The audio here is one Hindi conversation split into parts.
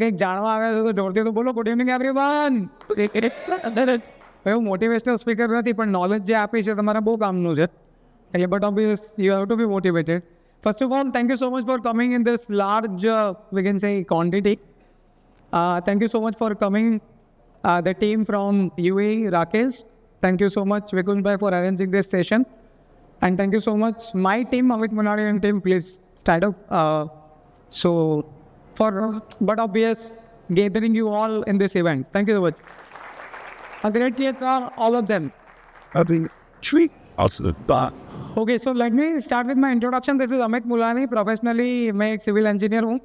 एक जानवा आ गया तो जोड़ते तो बोलो गुड इवनिंग एवरीवन. હું મોટિવેશનલ સ્પીકર નથી પણ નોલેજ જે આપી છે તમારા બહુ કામનું છે એટલે but obvious you have to be motivated. First of all thank you so much for coming in this large we can say quantity. Thank you so much for coming the team from UAE. Rakesh, thank you so much Vikunbhai for arranging this session, and thank you so much my team, Amit Manadi and team, please stand up. So for but obvious gathering you all in this event, thank you so much. A great year for all of them. I think tree also that. Okay, so let me start with my introduction. This is Amit Mulani. Professionally मैं एक सिविल इंजीनियर हूँ,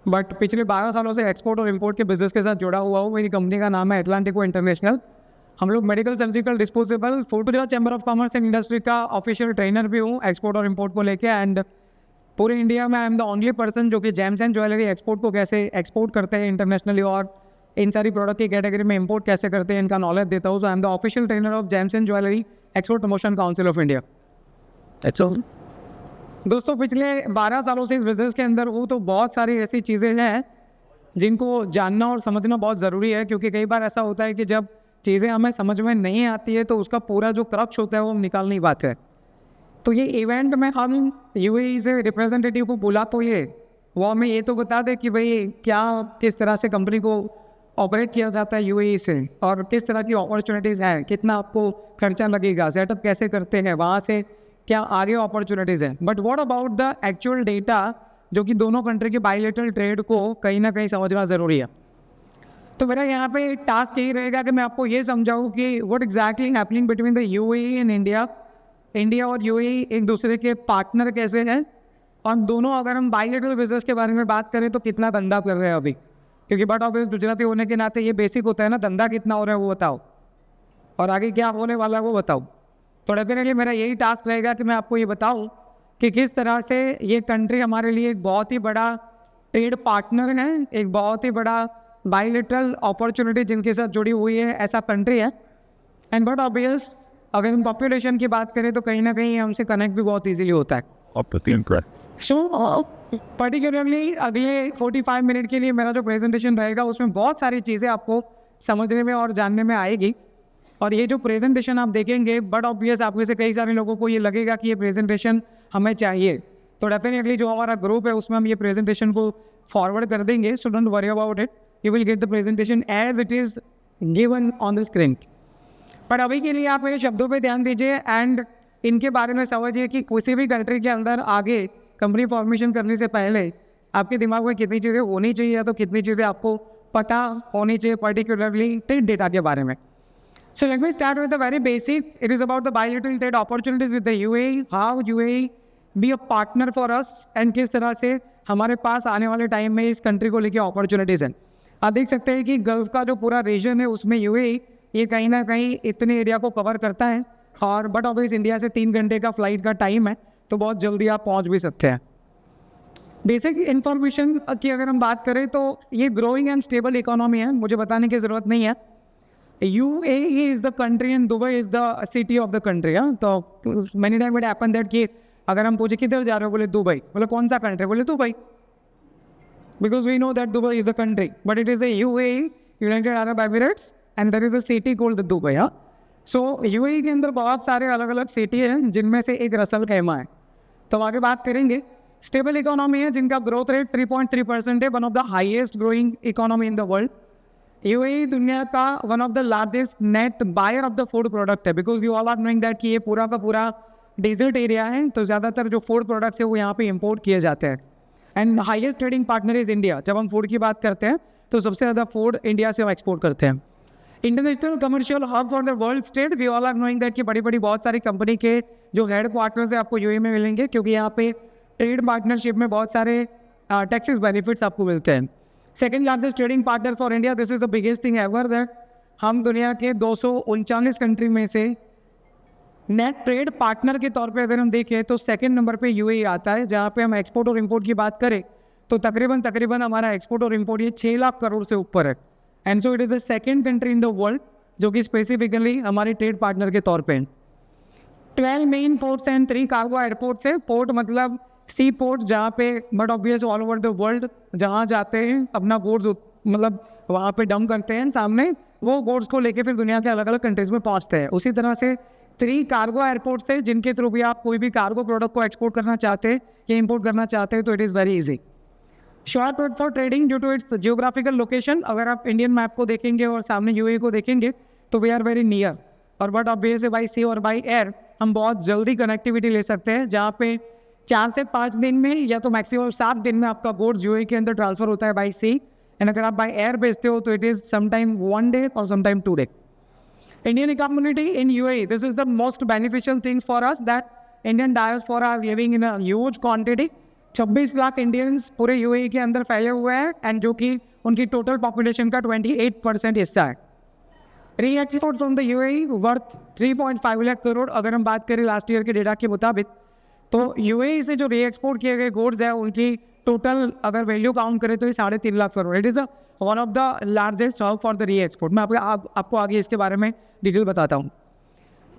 बट पिछले 12 सालों से एक्सपोर्ट और इंपोर्ट के बिजनेस के साथ जुड़ा हुआ हूँ. मेरी कंपनी का नाम है एटलांटिको इंटरनेशनल. हम लोग medical, surgical, disposable, food chamber of commerce and industry का ऑफिशियल ट्रेनर भी हूँ एक्सपोर्ट और इंपोर्ट को लेके. एंड पूरे इंडिया में आई एम द ओनली पर्सन जो कि जेम्स एंड ज्वेलरी एक्सपोर्ट को कैसे एक्सपोर्ट करते हैं इंटरनेशनली और इन सारी प्रोडक्ट की कैटेगरी में इंपोर्ट कैसे करते हैं इनका नॉलेज देता हूँ. So I am the official trainer of gems and jewellery export promotion council of India. दोस्तों पिछले 12 सालों से इस बिज़नेस के अंदर हूँ, तो बहुत सारी ऐसी चीज़ें हैं जिनको जानना और समझना बहुत ज़रूरी है, क्योंकि कई बार ऐसा होता है कि जब चीज़ें हमें समझ में नहीं आती है तो उसका पूरा जो क्रक्स होता है वो हम निकाल नहीं पाते हैं. तो ये इवेंट में हम UAE से रिप्रेजेंटेटिव को बुला तो ये वो हमें ये तो बता दे कि भाई क्या किस तरह से कंपनी को ऑपरेट किया जाता है UAE से और किस तरह की अपॉर्चुनिटीज़ हैं, कितना आपको खर्चा लगेगा, सेटअप कैसे करते हैं, वहाँ से क्या आगे अपॉर्चुनिटीज़ हैं. But what about the actual data जो कि दोनों कंट्री के बायलैटरल ट्रेड को कहीं ना कहीं समझना ज़रूरी है. तो मेरा यहाँ पे टास्क यही रहेगा कि मैं आपको ये समझाऊँ कि what exactly happening between the UAE and India. India और UAE एक दूसरे के पार्टनर कैसे हैं, और दोनों अगर हम बायलैटरल बिजनेस के बारे में बात करें तो कितना धंधा कर रहे हैं अभी, क्योंकि बट ऑब्वियस गुजराती होने के नाते ये बेसिक होता है ना, धंधा कितना हो रहा है वो बताओ और आगे क्या होने वाला है वो बताओ. तो डेफिनेटली मेरा यही टास्क रहेगा कि मैं आपको ये बताऊं कि किस तरह से ये कंट्री हमारे लिए एक बहुत ही बड़ा ट्रेड पार्टनर है, एक बहुत ही बड़ा बायलैटरल अपॉर्चुनिटी जिनके साथ जुड़ी हुई है ऐसा कंट्री है. एंड बट ऑब्वियस अगर हम पॉपुलेशन की बात करें तो कहीं ना कहीं हमसे कनेक्ट भी बहुत ईजीली होता है. सो पर्टिकुलरली अगले 45 मिनट के लिए मेरा जो प्रेजेंटेशन रहेगा उसमें बहुत सारी चीज़ें आपको समझने में और जानने में आएगी. और ये जो प्रेजेंटेशन आप देखेंगे बट ऑब्वियस आप में से कई सारे लोगों को ये लगेगा कि ये प्रेजेंटेशन हमें चाहिए, तो डेफिनेटली जो हमारा ग्रुप है उसमें हम ये प्रेजेंटेशन को फॉरवर्ड कर देंगे. So don't worry about it, you will get the presentation as it is given on the screen. पर अभी के लिए आप मेरे शब्दों पे ध्यान दीजिए एंड इनके बारे में समझिए कि किसी भी कंट्री के अंदर आगे कंपनी फॉर्मेशन करने से पहले आपके दिमाग में कितनी चीज़ें होनी चाहिए या तो कितनी चीज़ें आपको पता होनी चाहिए पर्टिकुलरली ट्रेड डेटा के बारे में. So let me start with the very basic. It is about the bilateral trade opportunities with the UAE. How UAE be a partner for us and किस तरह से हमारे पास आने वाले टाइम में इस कंट्री को लेके अपॉर्चुनिटीज़ हैं. आप देख सकते हैं कि गल्फ का जो पूरा रीजन है उसमें UAE ये कहीं ना कहीं इतने एरिया को कवर करता है, और बट ऑब्वियस इंडिया से 3 घंटे का फ्लाइट का टाइम है तो बहुत जल्दी आप पहुंच भी सकते हैं. बेसिक इन्फॉर्मेशन की अगर हम बात करें तो ये ग्रोइंग एंड स्टेबल इकोनॉमी है, मुझे बताने की ज़रूरत नहीं है. UAE is the country and Dubai is the city of the country. तो many time it happen that कि अगर हम पूछे किधर जा रहे हो, बोले दुबई, बोले कौन सा कंट्री, बोले Dubai, because we know that Dubai is the country but it is the UAE, United Arab Emirates, and there is a city called the Dubai. So UAE के अंदर बहुत सारे अलग अलग सिटी हैं जिनमें से एक रसल खैमा है. तो आगे बात करेंगे. स्टेबल इकोनॉमी है जिनका ग्रोथ रेट 3.3% है, one of the highest growing economy in the world. UAE दुनिया का one of the largest net buyer of the food product है, because you all are knowing that कि ये पूरा का पूरा डेजर्ट एरिया है, तो ज़्यादातर जो फूड प्रोडक्ट्स है वो यहाँ पे इंपोर्ट किए जाते हैं. And highest trading partner is India. जब हम फूड की बात करते हैं तो सबसे ज़्यादा फूड इंडिया से हम एक्सपोर्ट करते हैं. International commercial hub for the world state. We all are knowing that कि बड़ी बड़ी बहुत सारी कंपनी के जो हेड क्वार्टर्स है आपको UAE में मिलेंगे, क्योंकि यहाँ पे ट्रेड पार्टनरशिप में बहुत सारे टैक्सेस बेनिफिट्स आपको मिलते हैं. Second largest trading partner for India. This is the biggest thing ever that हम दुनिया के 239 कंट्री में से नेट ट्रेड पार्टनर के तौर पे अगर हम देखें तो सेकंड नंबर पे UAE आता है. जहाँ पे हम एक्सपोर्ट और इंपोर्ट की बात करें तो तकरीबन हमारा एक्सपोर्ट और इंपोर्ट ये 6 लाख करोड़ से ऊपर है. And so it is the second country in the world जो कि स्पेसिफिकली हमारी ट्रेड पार्टनर के तौर पे. 12 main ports and 3 cargo airports है. पोर्ट मतलब सी पोर्ट जहाँ पे but obvious all over the world जहाँ जाते हैं अपना गुड्स मतलब वहाँ पे डंप करते हैं, सामने वो गुड्स को लेके फिर दुनिया के अलग अलग कंट्रीज में पहुँचते हैं। उसी तरह से 3 कार्गो एयरपोर्ट्स है जिनके थ्रू भी आप कोई भी कार्गो प्रोडक्ट को एक्सपोर्ट करना चाहते हैं या इम्पोर्ट करना चाहते हैं तो it is very easy. Short route for trading due to its geographical location, अगर आप इंडियन मैप को देखेंगे और सामने यूएई को देखेंगे तो वी आर वेरी नियर, और बट ऑब्वियसली बाई सी और बाई एयर हम बहुत जल्दी कनेक्टिविटी ले सकते हैं, जहाँ पे 4 से 5 दिन में या तो मैक्सिमम 7 दिन में आपका गुड्स यूएई के अंदर ट्रांसफर होता है बाई सी, एंड अगर आप बाई एयर भेजते हो तो इट इज़ समटाइम 1 डे और sometime 2 day. Indian community in UAE, this is the most beneficial things for us that Indian diaspora are living in a huge quantity। 26 lakh Indians पूरे UAE के अंदर फैले हुए हैं एंड जो कि उनकी टोटल पॉपुलेशन का 28% हिस्सा है। री export from the UAE worth 3.5 lakh crore, अगर हम बात करें लास्ट ईयर के डेटा के मुताबिक तो UAE से जो री एक्सपोर्ट किए गए गुड्स है उनकी टोटल अगर वैल्यू काउंट करें तो ये 3.5 lakh crore. It is one of the largest hub for the री एक्सपोर्ट। मैं आपको आगे इसके बारे में डिटेल बताता हूँ।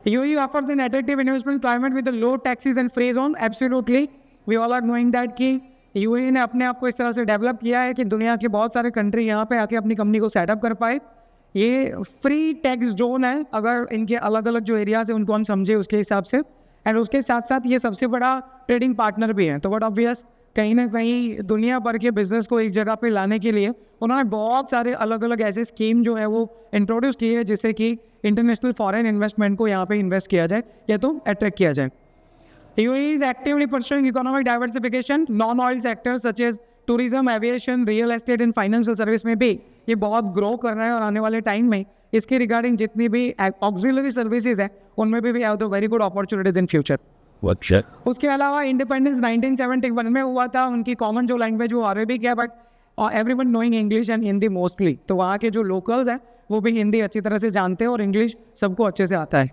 UAE offers an attractive investment climate with the low taxes and free zone। Absolutely, we all are knowing that कि UAE ने अपने आप को इस तरह से डेवलप किया है कि दुनिया के बहुत सारे कंट्री यहाँ पे आके अपनी कंपनी को सेटअप कर पाए। ये फ्री टैक्स जोन है अगर इनके अलग अलग जो एरियाज है उनको हम समझे उसके हिसाब से, एंड उसके साथ साथ ये सबसे बड़ा ट्रेडिंग पार्टनर भी है। तो बट ऑब्वियस कहीं ना कहीं दुनिया भर के बिजनेस को एक जगह पे लाने के लिए उन्होंने बहुत सारे अलग अलग ऐसे स्कीम जो है वो इंट्रोड्यूस की है जिससे कि इंटरनेशनल फॉरेन इन्वेस्टमेंट को यहाँ पे इन्वेस्ट किया जाए या तो अट्रैक्ट किया जाए। UAE is actively pursuing economic diversification, non-oil sectors such as tourism, aviation, real estate and financial service में भी ये बहुत ग्रो कर रहा है, और आने वाले टाइम में इसके रिगार्डिंग जितनी भी ऑक्सिलरी सर्विसेज है उनमें भी have the very good opportunities in future. उसके अलावा इंडिपेंडेंस 1971 में हुआ था, उनकी कॉमन जो लैंग्वेज वो अरेबिक है, but everyone knowing English and Hindi mostly, तो वहाँ के जो लोकल्स हैं वो भी हिंदी अच्छी तरह से जानते हैं और इंग्लिश सबको अच्छे से आता है।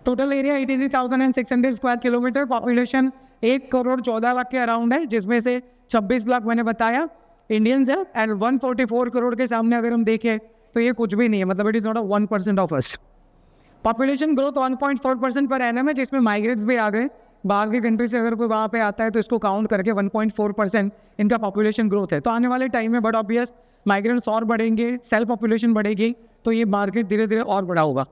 Total area 83,600 square kilometre, population 1 crore 14 lakh के अराउंड है, जिसमें से 26 लाख मैंने बताया इंडियंस है, एंड 144 करोड़ के सामने अगर हम देखें तो ये कुछ भी नहीं है, मतलब it is not a 1% of us. Population growth 1.4% per annum है, जिसमें माइग्रेट्स भी आ गए, बाहर की कंट्री से अगर कोई वहाँ पे आता है तो इसको काउंट करके 1.4% इनका पॉपुलेशन ग्रोथ है। तो आने वाले टाइम में बट ऑब्वियस माइग्रेंट्स और बढ़ेंगे, सेल्फ पॉपुलेशन बढ़ेगी, तो ये मार्केट धीरे धीरे और बड़ा होगा।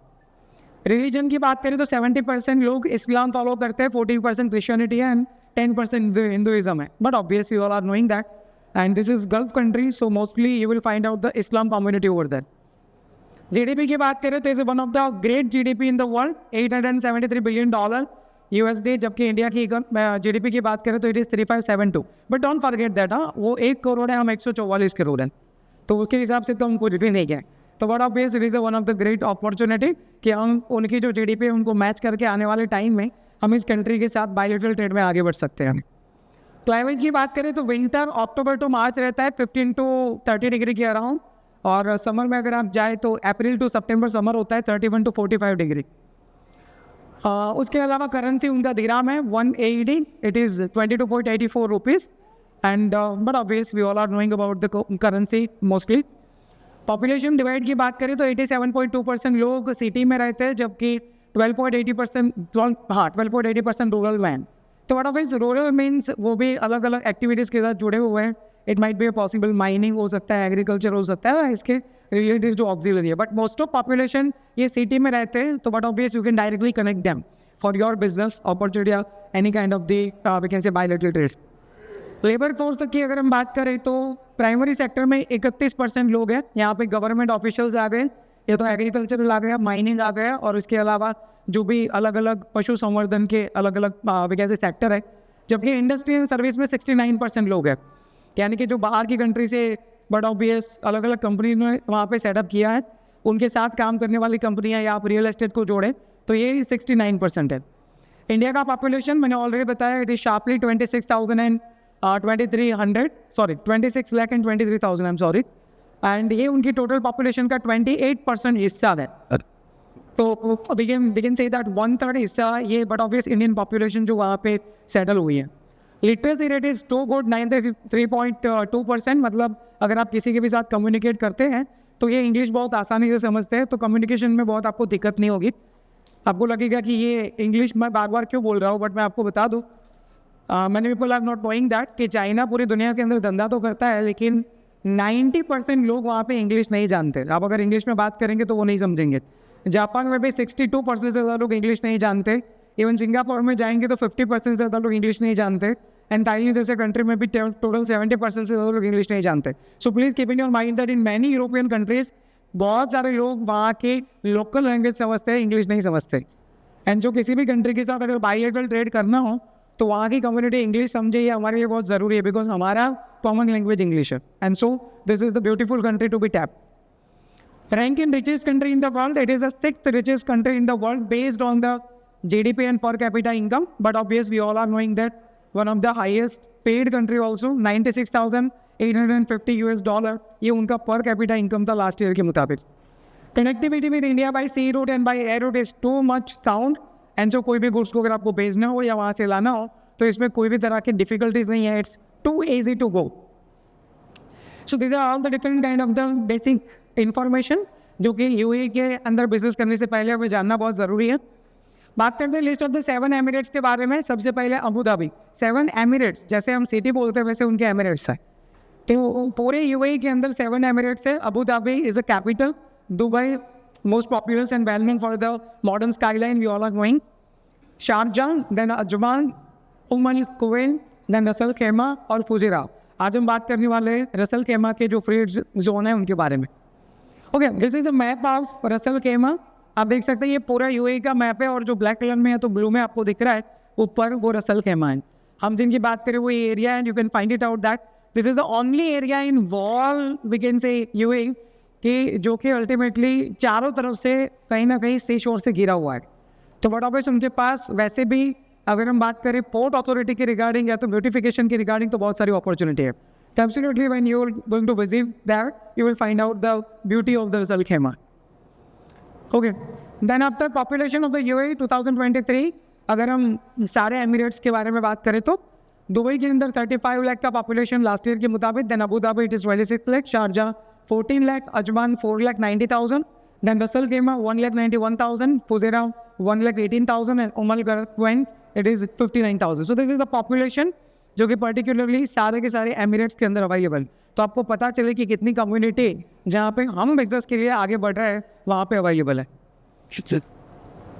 रिलीजन की बात करें तो 70% लोग इस्लाम फॉलो करते हैं, 14% क्रिश्चियनिटी है एंड 10% हिंदुइज्म है, but obviously all are knowing that, and this is gulf country, so mostly you will find out the Islam community over that. GDP की बात करें तो is one of the great GDP in the world, $873 billion USD, जबकि इंडिया की GDP की बात करें तो it is 3572, but don't forget that, वो 1 करोड़ है, हम 144 करोड़ हैं, तो उसके हिसाब से तो हम कुछ भी नहीं गए। तो but obvious it is one of the great opportunity कि हम उनकी जो GDP है उनको मैच करके आने वाले टाइम में हम इस कंट्री के साथ बायलैटरल ट्रेड में आगे बढ़ सकते हैं। क्लाइमेट की बात करें तो विंटर अक्टूबर टू मार्च रहता है 15 to 30 डिग्री के अराउंड, और समर में अगर आप जाए तो अप्रैल टू सितंबर समर होता है 31 to 45 डिग्री। उसके अलावा करेंसी उनका दिराम है 1 AED, it is 22.84 rupees, and but obvious we all are knowing about the currency mostly. Population divide की बात करें तो 87.2% लोग सिटी में रहते हैं, जबकि 12.80% रूरल में है। तो what of is rural means वो भी अलग अलग एक्टिविटीज़ के साथ जुड़े हुए हैं, it might be possible mining हो सकता है, एग्रीकल्चर हो सकता है, इसके रिलेटेड जो ऑक्सिलरी है, बट मोस्ट ऑफ पॉपुलेशन ये सिटी में रहते हैं, तो but obvious you can directly connect them for your business opportunity या any kind of the we can say bilateral trade. Labour force की अगर हम बात करें तो प्राइमरी सेक्टर में 31% लोग हैं, यहाँ पे गवर्नमेंट ऑफिशियल्स आ गए, या तो एग्रीकल्चर आ गया, माइनिंग आ गया, और इसके अलावा जो भी अलग अलग पशु संवर्धन के अलग अलग वैसे सेक्टर है, जबकि इंडस्ट्री एंड सर्विस में 69% लोग हैं, यानी कि जो बाहर की कंट्री से बट ऑब्वियस अलग अलग कंपनी ने वहाँ पे सेटअप किया है, उनके साथ काम करने वाली कंपनियाँ या आप रियल एस्टेट को जोड़ें तो ये 69% है। इंडिया का पॉपुलेशन मैंने ऑलरेडी बताया, it is sharply 26 lakh and 23,000 I am sorry, and ये उनकी टोटल पॉपुलेशन का 28% हिस्सा है। तो वी कैन से दैट 1/3 हिस्सा ये बट ऑब्वियस इंडियन पॉपुलेशन जो वहाँ पे सेटल हुई है। Literacy rate is too good 93.2%, मतलब अगर आप किसी के भी साथ कम्युनिकेट करते हैं तो ये इंग्लिश बहुत आसानी से समझते हैं, तो कम्युनिकेशन में बहुत आपको दिक्कत नहीं होगी। आपको लगेगा कि ये इंग्लिश मैं बार बार क्यों बोल रहा हूँ, बट मैं आपको बता दूँ many people are not knowing that कि चाइना पूरी दुनिया के अंदर धंधा तो करता है, लेकिन 90% लोग वहाँ पे इंग्लिश नहीं जानते। आप अगर इंग्लिश में बात करेंगे तो वो नहीं समझेंगे। जापान में भी 62% से ज़्यादा लोग इंग्लिश नहीं जानते। इवन सिंगापुर में जाएंगे तो 50% से ज़्यादा लोग इंग्लिश नहीं जानते। एंड थाईलैंड जैसे कंट्री में भी टोटल 70% से ज़्यादा लोग इंग्लिश नहीं जानते। So please keep in your mind that in many European countries बहुत सारे लोग वहाँ के लोकल लैंग्वेज समझते हैं, इंग्लिश नहीं समझते। एंड जो किसी भी कंट्री के साथ अगर बायलैटरल ट्रेड करना हो तो वहाँ की कम्युनिटी इंग्लिश समझे, ये हमारे लिए बहुत ज़रूरी है, बिकॉज हमारा कॉमन लैंग्वेज इंग्लिश है। And so this is the beautiful country to be tap. Rank in richest country in the world, it is the 6th richest country in the world based on the GDP and per capita income. But obviously, we all are knowing that one of the highest paid country also, $96,850 US, ये उनका per capita income था last year के मुताबिक। Connectivity with India by sea route and by air route is too much sound, and so कोई भी goods को अगर आपको भेजना हो या वहाँ से लाना हो तो इसमें कोई भी तरह की difficulties नहीं है, it's too easy to go. So these are all the different kind of the basic information जो कि यूएई के अंदर बिजनेस करने से पहले हमें जानना बहुत ज़रूरी है। बात करते हैं लिस्ट ऑफ द 7 एमिरेट्स के बारे में। सबसे पहले अबू धाबी। 7 एमिरेट्स, जैसे हम सिटी बोलते हैं वैसे उनके एमिरेट्स है। तो पूरे यूएई के अंदर 7 एमिरेट्स है। Abu Dhabi is the capital, Dubai most popular and well known for the modern skyline, we all are knowing, Sharjah, then Ajman, Umm Quwain, then Ras al Khaimah और फुजेरा। आज हम बात करने वाले हैं रसल खेमा के जो फ्री जोन है उनके बारे में। Okay, this is the map of Russell खेमा। आप देख सकते हैं ये पूरा यूएई का मैप है और जो ब्लैक कलर में है तो ब्लू में आपको दिख रहा है ऊपर, वो रसल खेमा है। हम जिनकी बात करें वो ये एरिया है, you can find it out that this is the only area in world we can say UAE कि जो कि अल्टीमेटली चारों तरफ से कहीं ना कहीं सी शोर से घिरा हुआ है। तो बट ऑब्वियस उनके पास वैसे भी अगर हम बात करें पोर्ट अथॉरिटी के रिगार्डिंग या तो ब्यूटिफिकेशन के रिगार्डिंग तो बहुत सारी अपॉर्चुनिटी है। So absolutely, when you are going to visit there, you will find out the beauty of the Ras Al Khaimah. Okay. Then after population of the UAE 2023, अगर हम सारे एमिरेट्स के बारे में बात करें तो दुबई के अंदर 35 लाख का पॉपुलेशन लास्ट ईयर के मुताबिक। Then Abu Dhabi it is 26 lakh, Sharjah 14 lakh, Ajman 4,90,000, then Ras al Khaimah 1,91,000, Fujairah 1,18,000 and Umm Quwain it is 59,000। So this is the population जो कि पर्टिकुलरली सारे के सारे एमिरेट्स के अंदर अवेलेबल। तो आपको पता चले कि कितनी कम्युनिटी जहाँ पे हम बिजनेस के लिए आगे बढ़ रहे हैं वहाँ पे अवेलेबल है।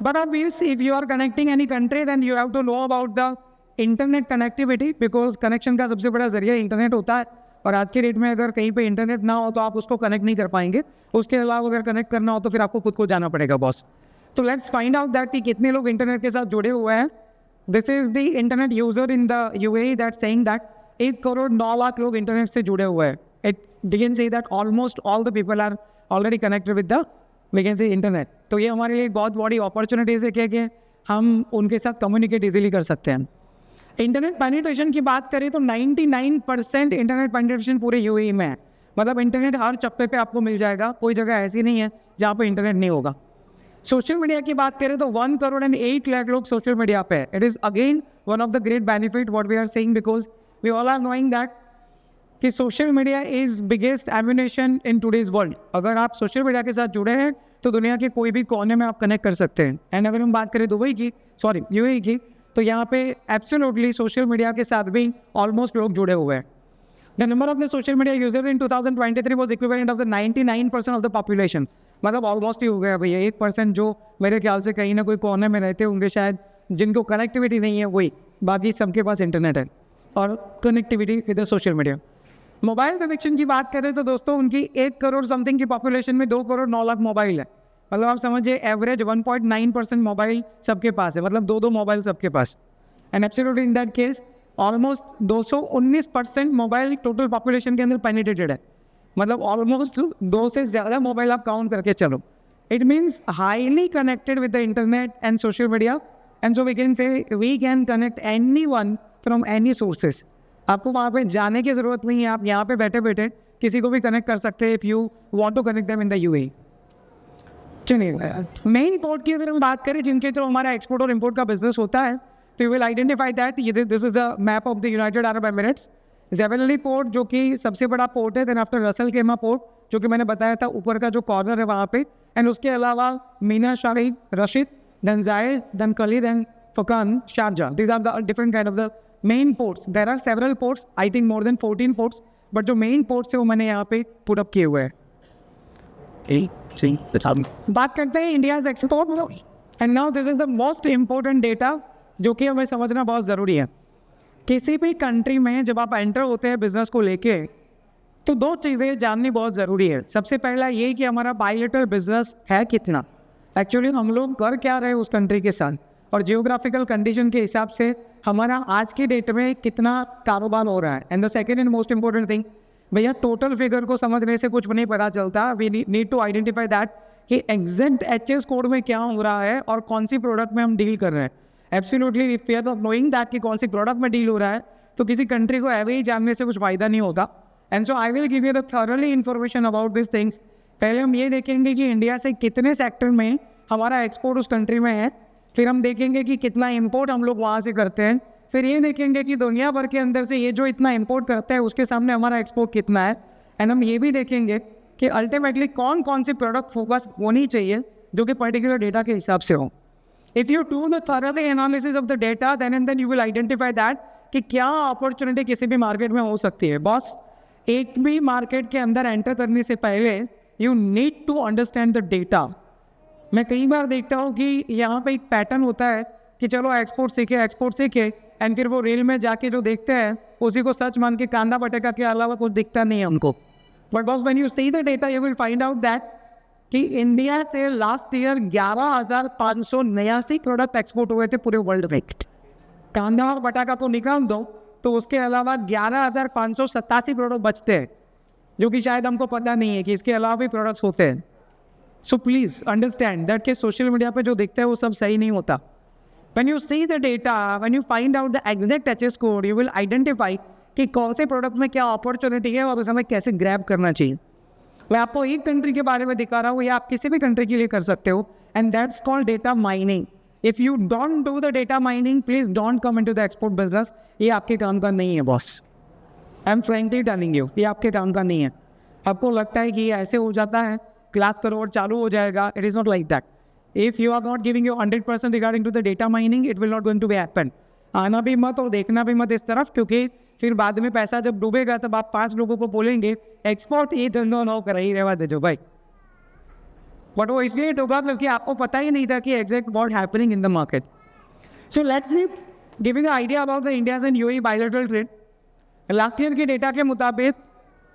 But obviously if you are connecting any country then you have to know about the internet connectivity, because connection का सबसे बड़ा जरिया इंटरनेट होता है और आज के डेट में अगर कहीं पे इंटरनेट ना हो तो आप उसको कनेक्ट नहीं कर पाएंगे। उसके अलावा अगर कनेक्ट करना हो तो फिर आपको खुद को जाना पड़ेगा बॉस। तो लेट्स फाइंड आउट दैट कि कितने लोग इंटरनेट के साथ जुड़े हुए हैं। This is the internet user in the UAE that's saying that 1 crore 9 lakh लोग इंटरनेट से जुड़े हुए हैं। We can say that almost all the people are already connected with the we can say internet। तो ये हमारे लिए बहुत बड़ी अपॉर्चुनिटीज है कि हम उनके साथ कम्युनिकेट इजीली कर सकते हैं। इंटरनेट पेनिट्रेशन की बात करें तो 99% इंटरनेट पेनिट्रेशन पूरे यूएई में है। मतलब इंटरनेट हर चप्पे पे आपको मिल जाएगा, कोई जगह ऐसी नहीं है जहाँ पे इंटरनेट नहीं होगा। सोशल मीडिया की बात करें तो 1 करोड़ 8 लाख लोग सोशल मीडिया पे है। It is again one of the great benefit what we are saying, because we all are knowing that कि social media is biggest ammunition in today's world. अगर आप सोशल मीडिया के साथ जुड़े हैं तो दुनिया के कोई भी कोने में आप कनेक्ट कर सकते हैं। एंड अगर हम बात करें यूएई की तो यहाँ पे एब्सोल्युटली सोशल मीडिया के साथ भी ऑलमोस्ट लोग जुड़े हुए हैं। The number of the social media user in 2023 was equivalent of the 99% of the population. मतलब ऑलमोस्ट ही हो गया भैया। 1% जो मेरे ख्याल से कहीं ना कोई कोने में रहते होंगे शायद, जिनको कनेक्टिविटी नहीं है वही, बाकी सबके पास इंटरनेट है और connectivity with the social media. Mobile connection की बात करें तो दोस्तों उनकी 1 करोड़ समथिंग की पॉपुलेशन में 2 करोड़ 9 लाख मोबाइल है। मतलब आप समझिए एवरेज 1.9% मोबाइल सबके पास है, मतलब 2 मोबाइल सबके पास। And absolutely in that case almost 219% mobile total population के अंदर पेनिट्रेटेड है। मतलब ऑलमोस्ट 2 से ज़्यादा मोबाइल आप काउंट करके चलो। It means highly connected with the internet and social media, and so we can say we can connect anyone from any sources. आपको वहाँ पे जाने की ज़रूरत नहीं है, आप यहाँ पे बैठे बैठे किसी को भी कनेक्ट कर सकते हैं if you want to connect them in the UAE. चलिए मेन पोर्ट की अगर हम बात करें जिनके थ्रू हमारा एक्सपोर्ट और इम्पोर्ट का बिजनेस होता है तो you will identify that this is the map of the United Arab Emirates. Jebel Ali port जो कि सबसे बड़ा पोर्ट है, then after Ras al Khaimah port जो कि मैंने बताया था ऊपर का जो कॉर्नर है वहाँ पे, एंड उसके अलावा Mina Shariq, Rashid, then Zayed, then कली, then Fakkan, Sharjah. These are the different kind of the main ports, there are several ports, I think more than 14 ports, but जो मेन पोर्ट्स है वो मैंने यहाँ पे पुट अप किए हुए हैं। बात करते हैं India export, and now this is the most important data जो कि हमें समझना बहुत ज़रूरी है। किसी भी कंट्री में जब आप एंटर होते हैं बिजनेस को लेके, तो दो चीज़ें जाननी बहुत ज़रूरी है। सबसे पहला ये कि हमारा बायलैटरल बिजनेस है कितना, एक्चुअली हम लोग कर क्या रहे हैं उस कंट्री के साथ, और जियोग्राफिकल कंडीशन के हिसाब से हमारा आज के डेट में कितना कारोबार हो रहा है। And the second and most important thing, भैया टोटल फिगर को समझने से कुछ नहीं पता चलता, we need to identify that कि एग्जैक्ट एचएस कोड में क्या हो रहा है और कौन सी प्रोडक्ट में हम डील कर रहे हैं। Absolutely if we are not knowing that कि कौन सी प्रोडक्ट में डील हो रहा है, तो किसी कंट्री को ऐसे ही जानने से कुछ फायदा नहीं होता। And so I will give you the thoroughly information about this things. पहले हम ये देखेंगे कि इंडिया से कितने सेक्टर में हमारा एक्सपोर्ट उस कंट्री में है, फिर हम देखेंगे कि कितना इंपोर्ट हम लोग वहाँ से करते हैं, फिर ये देखेंगे कि दुनिया भर के अंदर से ये जो इतना इंपोर्ट करता है उसके सामने हमारा एक्सपोर्ट कितना है, एंड हम ये भी देखेंगे कि अल्टीमेटली कौन कौन सी प्रोडक्ट फोकस होनी चाहिए जो कि पर्टिकुलर डेटा के हिसाब से हो। If you do the thoroughly analysis of the data then and then you will identify that कि क्या अपॉर्चुनिटी किसी भी मार्केट में हो सकती है। बॉस, एक भी मार्केट के अंदर एंटर करने से पहले you need to understand the data. मैं कई बार देखता हूँ कि यहाँ पे एक पैटर्न होता है कि चलो एक्सपोर्ट सीखे एंड फिर वो रेल में जाके जो देखते हैं उसी को सच मान के कांदा बटेका के अलावा कुछ दिखता नहीं है हमको। But boss when you see the data you will find out that कि इंडिया से लास्ट ईयर 11,589 प्रोडक्ट एक्सपोर्ट हुए थे पूरे वर्ल्ड में। कांदा और बटाका को निकाल दो तो उसके अलावा 11,587 प्रोडक्ट बचते हैं, जो कि शायद हमको पता नहीं है कि इसके अलावा भी प्रोडक्ट्स होते हैं। सो प्लीज़ अंडरस्टैंड दैट कि सोशल मीडिया पे जो दिखता है वो सब सही नहीं होता। When you see the data, when you find out the exact HS code, you will identify कि कौन से प्रोडक्ट में क्या अपॉर्चुनिटी है और उसे हमें कैसे ग्रैब करना चाहिए। मैं आपको एक कंट्री के बारे में दिखा रहा हूँ, या आप किसी भी कंट्री के लिए कर सकते हो, and that's called data mining. If you don't do the data mining, please don't come into the export business. ये आपके काम का नहीं है boss, I am frankly telling you, ये आपके काम का नहीं है। आपको लगता है कि ये ऐसे हो जाता है, क्लास करो और चालू हो जाएगा, it is not like that. If you are not giving you 100% regarding to the data mining, it will not going to be happen. आना भी मत और देखना भी मत इस तरफ, क्योंकि फिर बाद में पैसा जब डूबेगा तब आप 5 लोगों को बोलेंगे एक्सपोर्ट ये धंधो नो कर ही रहवा देजो भाई। बट वो इसलिए डूबा क्योंकि आपको पता ही नहीं था कि exact what happening in the market. So let's giving idea about the India and UAE bilateral trade. Last year के डेटा के मुताबिक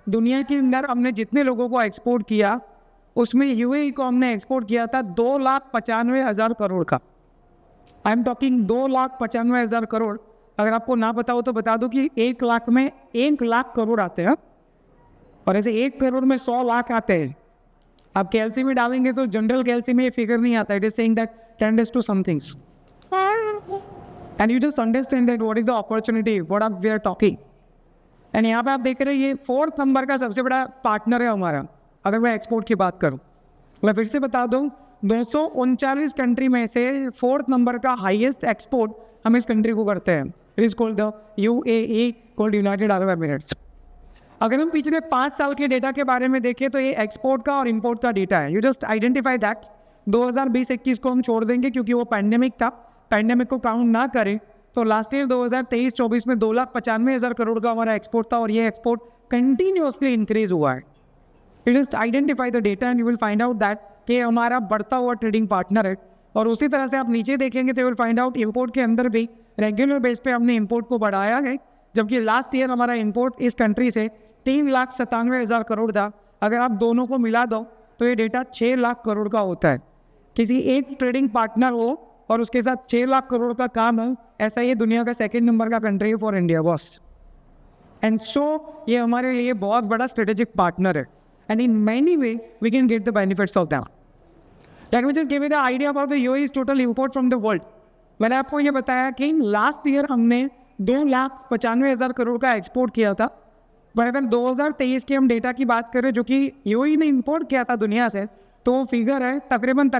दुनिया के अंदर हमने जितने लोगों को एक्सपोर्ट किया उसमें यूएई को हमने एक्सपोर्ट किया था 2,95,000 करोड़ का। I am talking 2,95,000 crore. अगर आपको ना पता हो तो बता दो कि 1 लाख में 1 लाख करोड़ आते हैं, और ऐसे 1 करोड़ में 100 लाख आते हैं। आप कैलसी में डालेंगे तो जनरल कैलसी में ये फिगर नहीं आता। It is saying that 10 to some things, and you just understand that what is the opportunity, what are we are talking. एंड यहाँ पे आप देख रहे हैं ये 4th नंबर का सबसे बड़ा पार्टनर है हमारा। अगर मैं एक्सपोर्ट की बात करूं, मैं फिर से बता दूं, 239 कंट्री में से 4th नंबर का हाईएस्ट एक्सपोर्ट हम इस कंट्री को करते हैं। It is called the UAE, called United Arab Emirates. अगर हम पिछले 5 साल के डेटा के बारे में देखें तो ये एक्सपोर्ट का और इंपोर्ट का डेटा है। You just identify that. 2020-21 को हम छोड़ देंगे क्योंकि वो पैंडेमिक था, पैंडेमिक को काउंट ना करें तो लास्ट ईयर 2023-24 में 2,95,000 करोड़ का हमारा एक्सपोर्ट था, और ये एक्सपोर्ट कंटिन्यूसली इंक्रीज हुआ है। You just identify the data and you will find out that कि हमारा बढ़ता हुआ ट्रेडिंग पार्टनर है। और उसी तरह से आप नीचे देखेंगे तो you will find out import के अंदर भी रेगुलर बेस पे हमने इंपोर्ट को बढ़ाया है, जबकि लास्ट ईयर हमारा इंपोर्ट इस कंट्री से 3,97,000 करोड़ था। अगर आप दोनों को मिला दो तो ये डेटा 6 लाख करोड़ का होता है। किसी एक ट्रेडिंग पार्टनर हो और उसके साथ 6 लाख करोड़ का काम है, ऐसा ये दुनिया का 2nd नंबर का कंट्री है for India boss. And so ये हमारे लिए बहुत बड़ा स्ट्रेटेजिक पार्टनर है, and in many way we can get the benefits of them. Let me just give you the idea about the UAE's total import from the world. मैंने आपको ये बताया कि लास्ट ईयर हमने 2,95,000 करोड़ का एक्सपोर्ट किया था, पर अगर 2023 के हम डेटा की बात करें जो कि यूएई ने इंपोर्ट किया था दुनिया से, तो वो फिगर है तकरीबन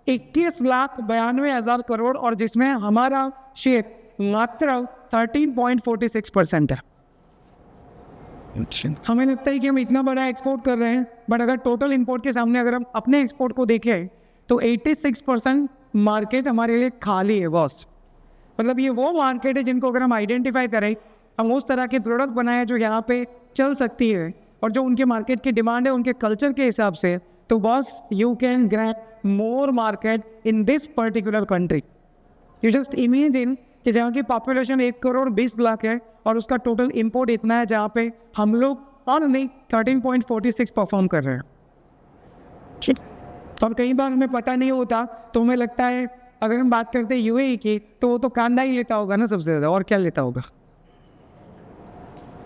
21,92,000 करोड़, और जिसमें हमारा शेयर मात्र 13.46% है। हमें लगता है कि हम इतना बड़ा एक्सपोर्ट कर रहे हैं, बट अगर टोटल इंपोर्ट के सामने अगर हम अपने एक्सपोर्ट को देखें तो 86% मार्केट हमारे लिए खाली है बॉस। मतलब ये वो मार्केट है जिनको अगर हम आइडेंटिफाई करें, हम उस तरह के प्रोडक्ट बनाएं जो यहाँ पे चल सकती है और जो उनके मार्केट की डिमांड है उनके कल्चर के हिसाब से, तो boss you can grab more market in this particular country. You just imagine कि जहाँ की पॉपुलेशन 1,20,00,000 है और उसका टोटल इंपोर्ट इतना है जहाँ पे हम लोग ऑनली 13.46 परफॉर्म कर रहे हैं। और कई बार हमें पता नहीं होता, तो हमें लगता है अगर हम बात करते हैं यूएई की तो वो तो कांदा ही लेता होगा ना सबसे ज़्यादा, और क्या लेता होगा।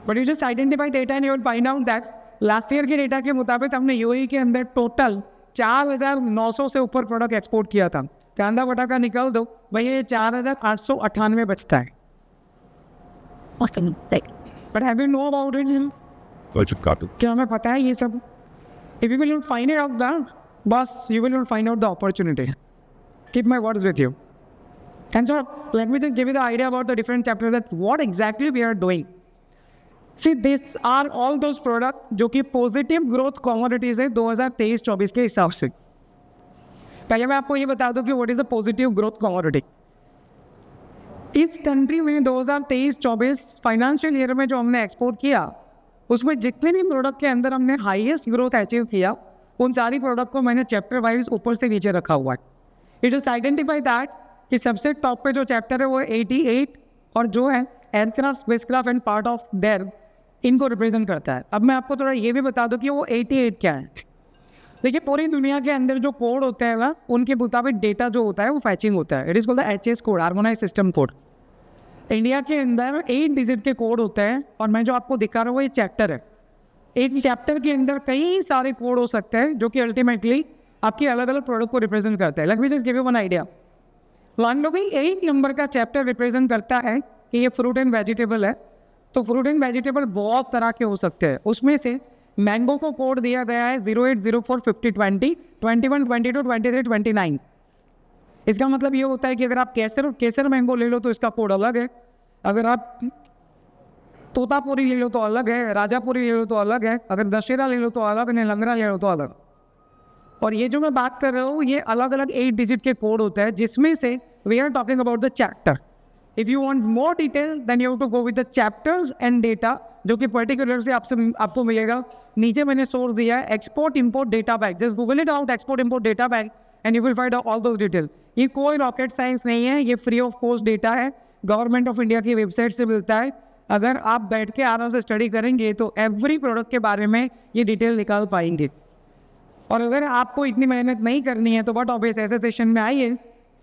But you just identify data and you will find out that last year के डेटा के मुताबिक हमने यूएई के अंदर टोटल 4,900 से ऊपर प्रोडक्ट एक्सपोर्ट किया था। कांदा बटाका निकाल दो भैया, ये 4,898 बचता है। But have you know about it? What you got? क्या हमें पता है ये सब? If you will not find it out there, boss, you will not find out the opportunity. Keep my words with you. And so, let me just give you the idea about the different chapters that what exactly we are doing. See, these are all those products जो कि पॉजिटिव ग्रोथ कमोडिटीज है 2023-24 के हिसाब से। पहले मैं आपको ये बता दूं कि what is a positive growth commodity. इस कंट्री में 2023-24 फाइनेंशियल ईयर में जो हमने एक्सपोर्ट किया, उसमें जितने भी प्रोडक्ट के अंदर हमने हाईएस्ट ग्रोथ अचीव किया, उन सारी प्रोडक्ट को मैंने चैप्टर वाइज ऊपर से नीचे रखा हुआ है। इट इज आइडेंटिफाई दैट कि सबसे टॉप पे जो चैप्टर है वो 88 और जो है aircraft, spacecraft and part of their, इनको रिप्रेजेंट करता है। अब मैं आपको थोड़ा ये भी बता दूं कि वो 88 क्या है। देखिए, पूरी दुनिया के अंदर जो कोड होते हैं ना, उनके मुताबिक डेटा जो होता है वो फैचिंग होता है। It is called the HS code, harmonised system code. India के अंदर 8 डिजिट के कोड होते हैं और मैं जो आपको दिखा रहा हूँ वो ये चैप्टर है। एक चैप्टर के अंदर कई सारे कोड हो सकते हैं जो कि अल्टीमेटली आपकी अलग अलग प्रोडक्ट को रिप्रेजेंट करता है। Let me just give you one idea. मान लो कि 8 नंबर का चैप्टर रिप्रेजेंट करता है कि ये फ्रूट एंड वेजिटेबल है, तो फ्रूट एंड वेजिटेबल बहुत तरह के हो सकते हैं। उसमें से मैंगो को कोड दिया गया है 0804 50 20 21 22 23 29। इसका मतलब ये होता है कि अगर आप केसर मैंगो ले लो तो इसका कोड अलग है, अगर आप तोतापुरी ले लो तो अलग है, राजापुरी ले लो तो अलग है, अगर दशहरा ले लो तो अलग, नीलंगरा ले लो तो अलग। और ये जो मैं बात कर रहा हूँ ये अलग अलग 8 डिजिट के कोड होते हैं, जिसमें से we are talking about the chapter. If you want more detail then you have to go with the chapters and data, जो कि पर्टिकुलर से आपको मिलेगा। नीचे मैंने सोर्स दिया है export import data bank, just Google it out, export import data bank, and you will find all those detail. ये कोई रॉकेट साइंस नहीं है, ये फ्री ऑफ कॉस्ट डेटा है, गवर्नमेंट ऑफ इंडिया की वेबसाइट से मिलता है। अगर आप बैठ के आराम से स्टडी करेंगे तो एवरी प्रोडक्ट के बारे में ये डिटेल निकाल पाएंगे। और अगर आपको इतनी मेहनत नहीं करनी है तो बट ऑब्वियस ऐसे सेशन में आइए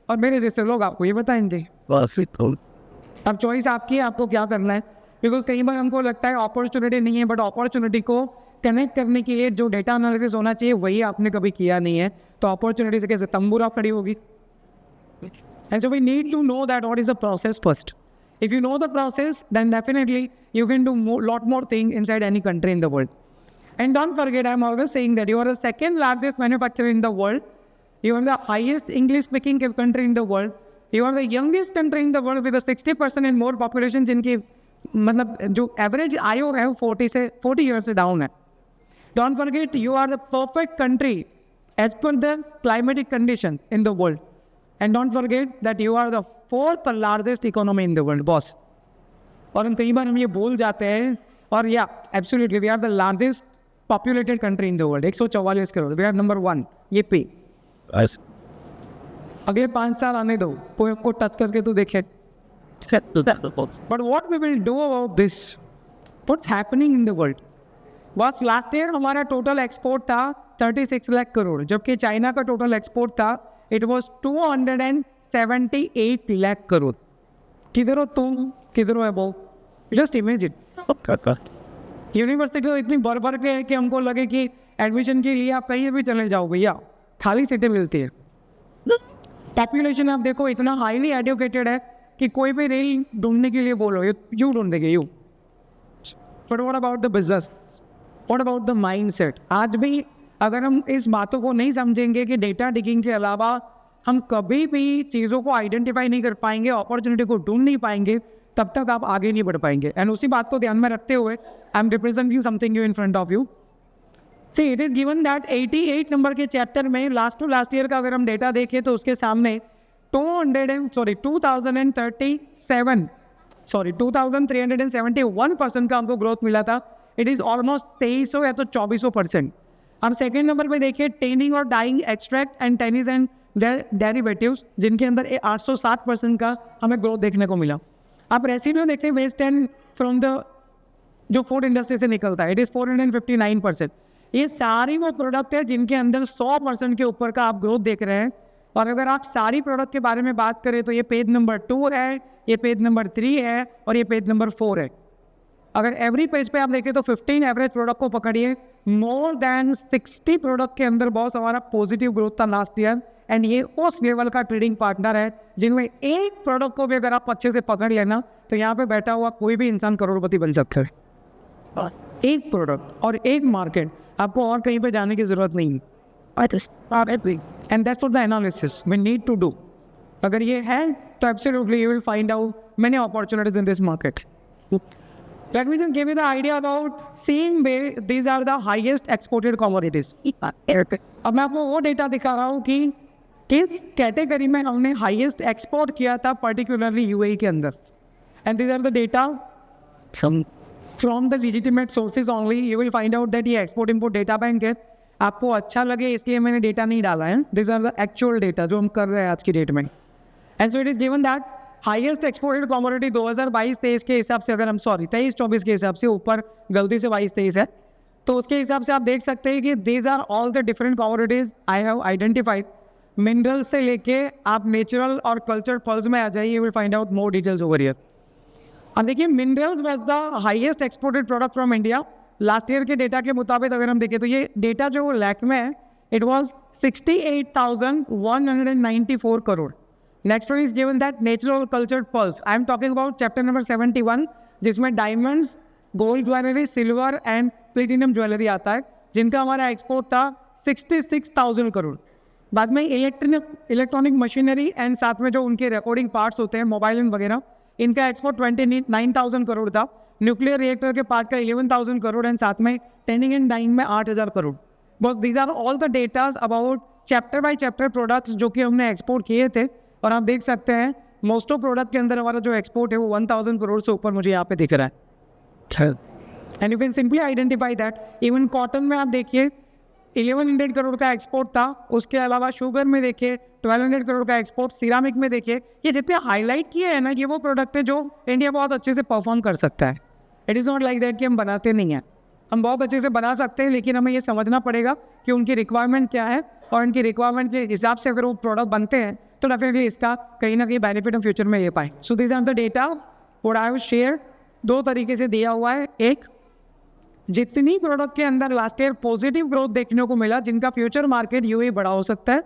और मेरे जैसे लोग आपको ये बताएंगे। अब चॉइस आपकी है, आपको क्या करना है। बिकॉज कई बार हमको लगता है अपॉर्चुनिटी नहीं है, बट अपॉर्चुनिटी को कनेक्ट करने के लिए जो डेटा एनालिसिस होना चाहिए वही आपने कभी किया नहीं है, तो अपॉर्चुनिटी से कैसे तंबूरा खड़ी होगी। And so we need to know that what is the process first. If you know the process, then definitely you can do lot more things inside any country in the world. And don't forget, I'm always saying that you are the second largest manufacturer in the world. You are the highest English speaking country in the world. You are the youngest country in the world with a 60% and more population जिनकी मतलब जो average आयु है 40 years से down है. Don't forget, you are the perfect country as per the climatic condition in the world. And don't forget that you are the 4th largest economy in the world, boss. और हम कई बार हम ये भूल जाते हैं। और या absolutely we are the largest populated country in the world, 144 crore, we are number 1। ये पे अगले 5 साल आने दो, पोएम को टच करके तो देखे। But what we will do about this, what's happening in the world. बस लास्ट ईयर हमारा टोटल एक्सपोर्ट था 36 लाख करोड़, जबकि चाइना का टोटल एक्सपोर्ट था इट वॉज 278 लाख करोड़। किधर हो तुम, किधर हो अबो, जस्ट इमेजिन। यूनिवर्सिटी तो इतनी भर भर के है कि हमको लगे कि एडमिशन के लिए आप कहीं भी चले जाओ भैया, खाली सीटें मिलती है। पॉपुलेशन आप देखो इतना हाईली एजुकेटेड है कि कोई भी रेल ढूंढने के लिए बोलो यू ढूंढ देंगे you. But what about the business, what about the mindset. आज भी अगर हम इस बातों को नहीं समझेंगे कि डेटा डिगिंग के अलावा हम कभी भी चीज़ों को आइडेंटिफाई नहीं कर पाएंगे, अपॉर्चुनिटी को ढूंढ नहीं पाएंगे, तब तक आप आगे नहीं बढ़ पाएंगे। एंड उसी बात को ध्यान में रखते हुए I am representing something you in front of you. See it is given that 88 number के चैप्टर में लास्ट टू लास्ट ईयर का अगर हम डेटा देखें तो उसके सामने 2371% का हमको ग्रोथ मिला था. इट इज़ ऑलमोस्ट 2300 या तो 2400%. हम सेकेंड नंबर पे देखिए टेनिंग और dyeing extract and tannins and derivatives, जिनके अंदर 860% का हमें ग्रोथ देखने को मिला. आप रेसिड्यू देखते हैं वेस्ट एंड फ्रॉम द जो फूड इंडस्ट्री से निकलता है, इट इज़ 459%. ये सारी वो प्रोडक्ट है जिनके अंदर 100% के ऊपर का आप ग्रोथ देख रहे हैं. और अगर आप सारी प्रोडक्ट के बारे में बात करें तो ये पेज नंबर 2 है, ये पेज नंबर 3 है और ये पेज नंबर 4 है. अगर एवरी पेज पे आप देखें तो 15 एवरेज प्रोडक्ट को पकड़िए, मोर देन 60 प्रोडक्ट के अंदर बहुत हमारा पॉजिटिव ग्रोथ था लास्ट ईयर. एंड ये उस लेवल का ट्रेडिंग पार्टनर है जिनमें एक प्रोडक्ट को भी अगर आप अच्छे से पकड़ लेना तो यहाँ पे बैठा हुआ कोई भी इंसान करोड़पति बन सकता है. एक प्रोडक्ट और एक मार्केट, आपको और कहीं पे जाने की जरूरत नहीं है. And that's what the analysis we need to do. अगर ये है तो absolutely you will find out many opportunities in this market. Let me just give you the idea about same way these are the highest exported commodities. अब मैं आपको वो डेटा दिखा रहा हूँ कि किस कैटेगरी में हमने हाईएस्ट एक्सपोर्ट किया था पर्टिकुलरली यूएई के अंदर. And these are the data from the legitimate sources only. You will find out that ये एक्सपोर्ट इम्पोर्ट डेटा बैंक है. आपको अच्छा लगे इसलिए मैंने डेटा नहीं डाला है. These are the actual data जो हम कर रहे हैं आज की डेट में. And so it is given that highest exported commodity 2022-23 के हिसाब से, अगर हम 23-24 के हिसाब से, ऊपर गलती से 22-23 है, तो उसके हिसाब से आप देख सकते हैं कि these are all the different commodities I have identified. Mineral से लेके आप नेचुरल और कल्चर पल्स में आ जाइए, you will find out more details over here. अब देखिए minerals was the highest exported product from India. Last year के डेटा के मुताबिक अगर हम देखें तो ये डेटा जो लैक में है, it was 68,194 crore. Next one is given that natural cultured pearls. I am talking about chapter number 71, जिसमें diamonds, gold jewellery, silver and platinum jewellery आता है, जिनका हमारा एक्सपोर्ट था 66,000 करोड़. बाद में इलेक्ट्रॉनिक मशीनरी एंड साथ में जो उनके रिकॉर्डिंग पार्ट्स होते हैं मोबाइल एंड वगैरह, इनका एक्सपोर्ट 29,000 करोड़ था. न्यूक्लियर रिएक्टर के पार्ट का 11,000 करोड़ एंड साथ में टेनिंग एंड डाइंग में 8,000 करोड़. बस these are all the datas about chapter by chapter products जो कि हमने एक्सपोर्ट किए थे. और आप देख सकते हैं मोस्ट ऑफ प्रोडक्ट के अंदर हमारा जो एक्सपोर्ट है वो 1,000 करोड़ से ऊपर मुझे यहाँ पे दिख रहा है. And you can simply identify that. Even cotton में आप देखिए 1,100 करोड़ का एक्सपोर्ट था. उसके अलावा शुगर में देखिए 1,200 करोड़ का एक्सपोर्ट. सिरामिक में देखिए, ये जितने हाईलाइट किए हैं ना, ये वो प्रोडक्ट है जो इंडिया बहुत अच्छे से परफॉर्म कर सकता है. It is not like that कि हम बनाते नहीं हैं. हम बहुत अच्छे से बना सकते हैं, लेकिन हमें ये समझना पड़ेगा कि उनकी रिक्वायरमेंट क्या है और उनकी रिक्वायरमेंट के हिसाब से अगर वो प्रोडक्ट बनते हैं तो डेफिनेटली इसका कहीं ना कहीं बेनिफिट हम फ्यूचर में ले पाएँ. So this are the data what I have share. दो तरीके से दिया हुआ है. एक, जितनी प्रोडक्ट के अंदर लास्ट ईयर पॉजिटिव ग्रोथ देखने को मिला जिनका फ्यूचर मार्केट यूएई बड़ा हो सकता है.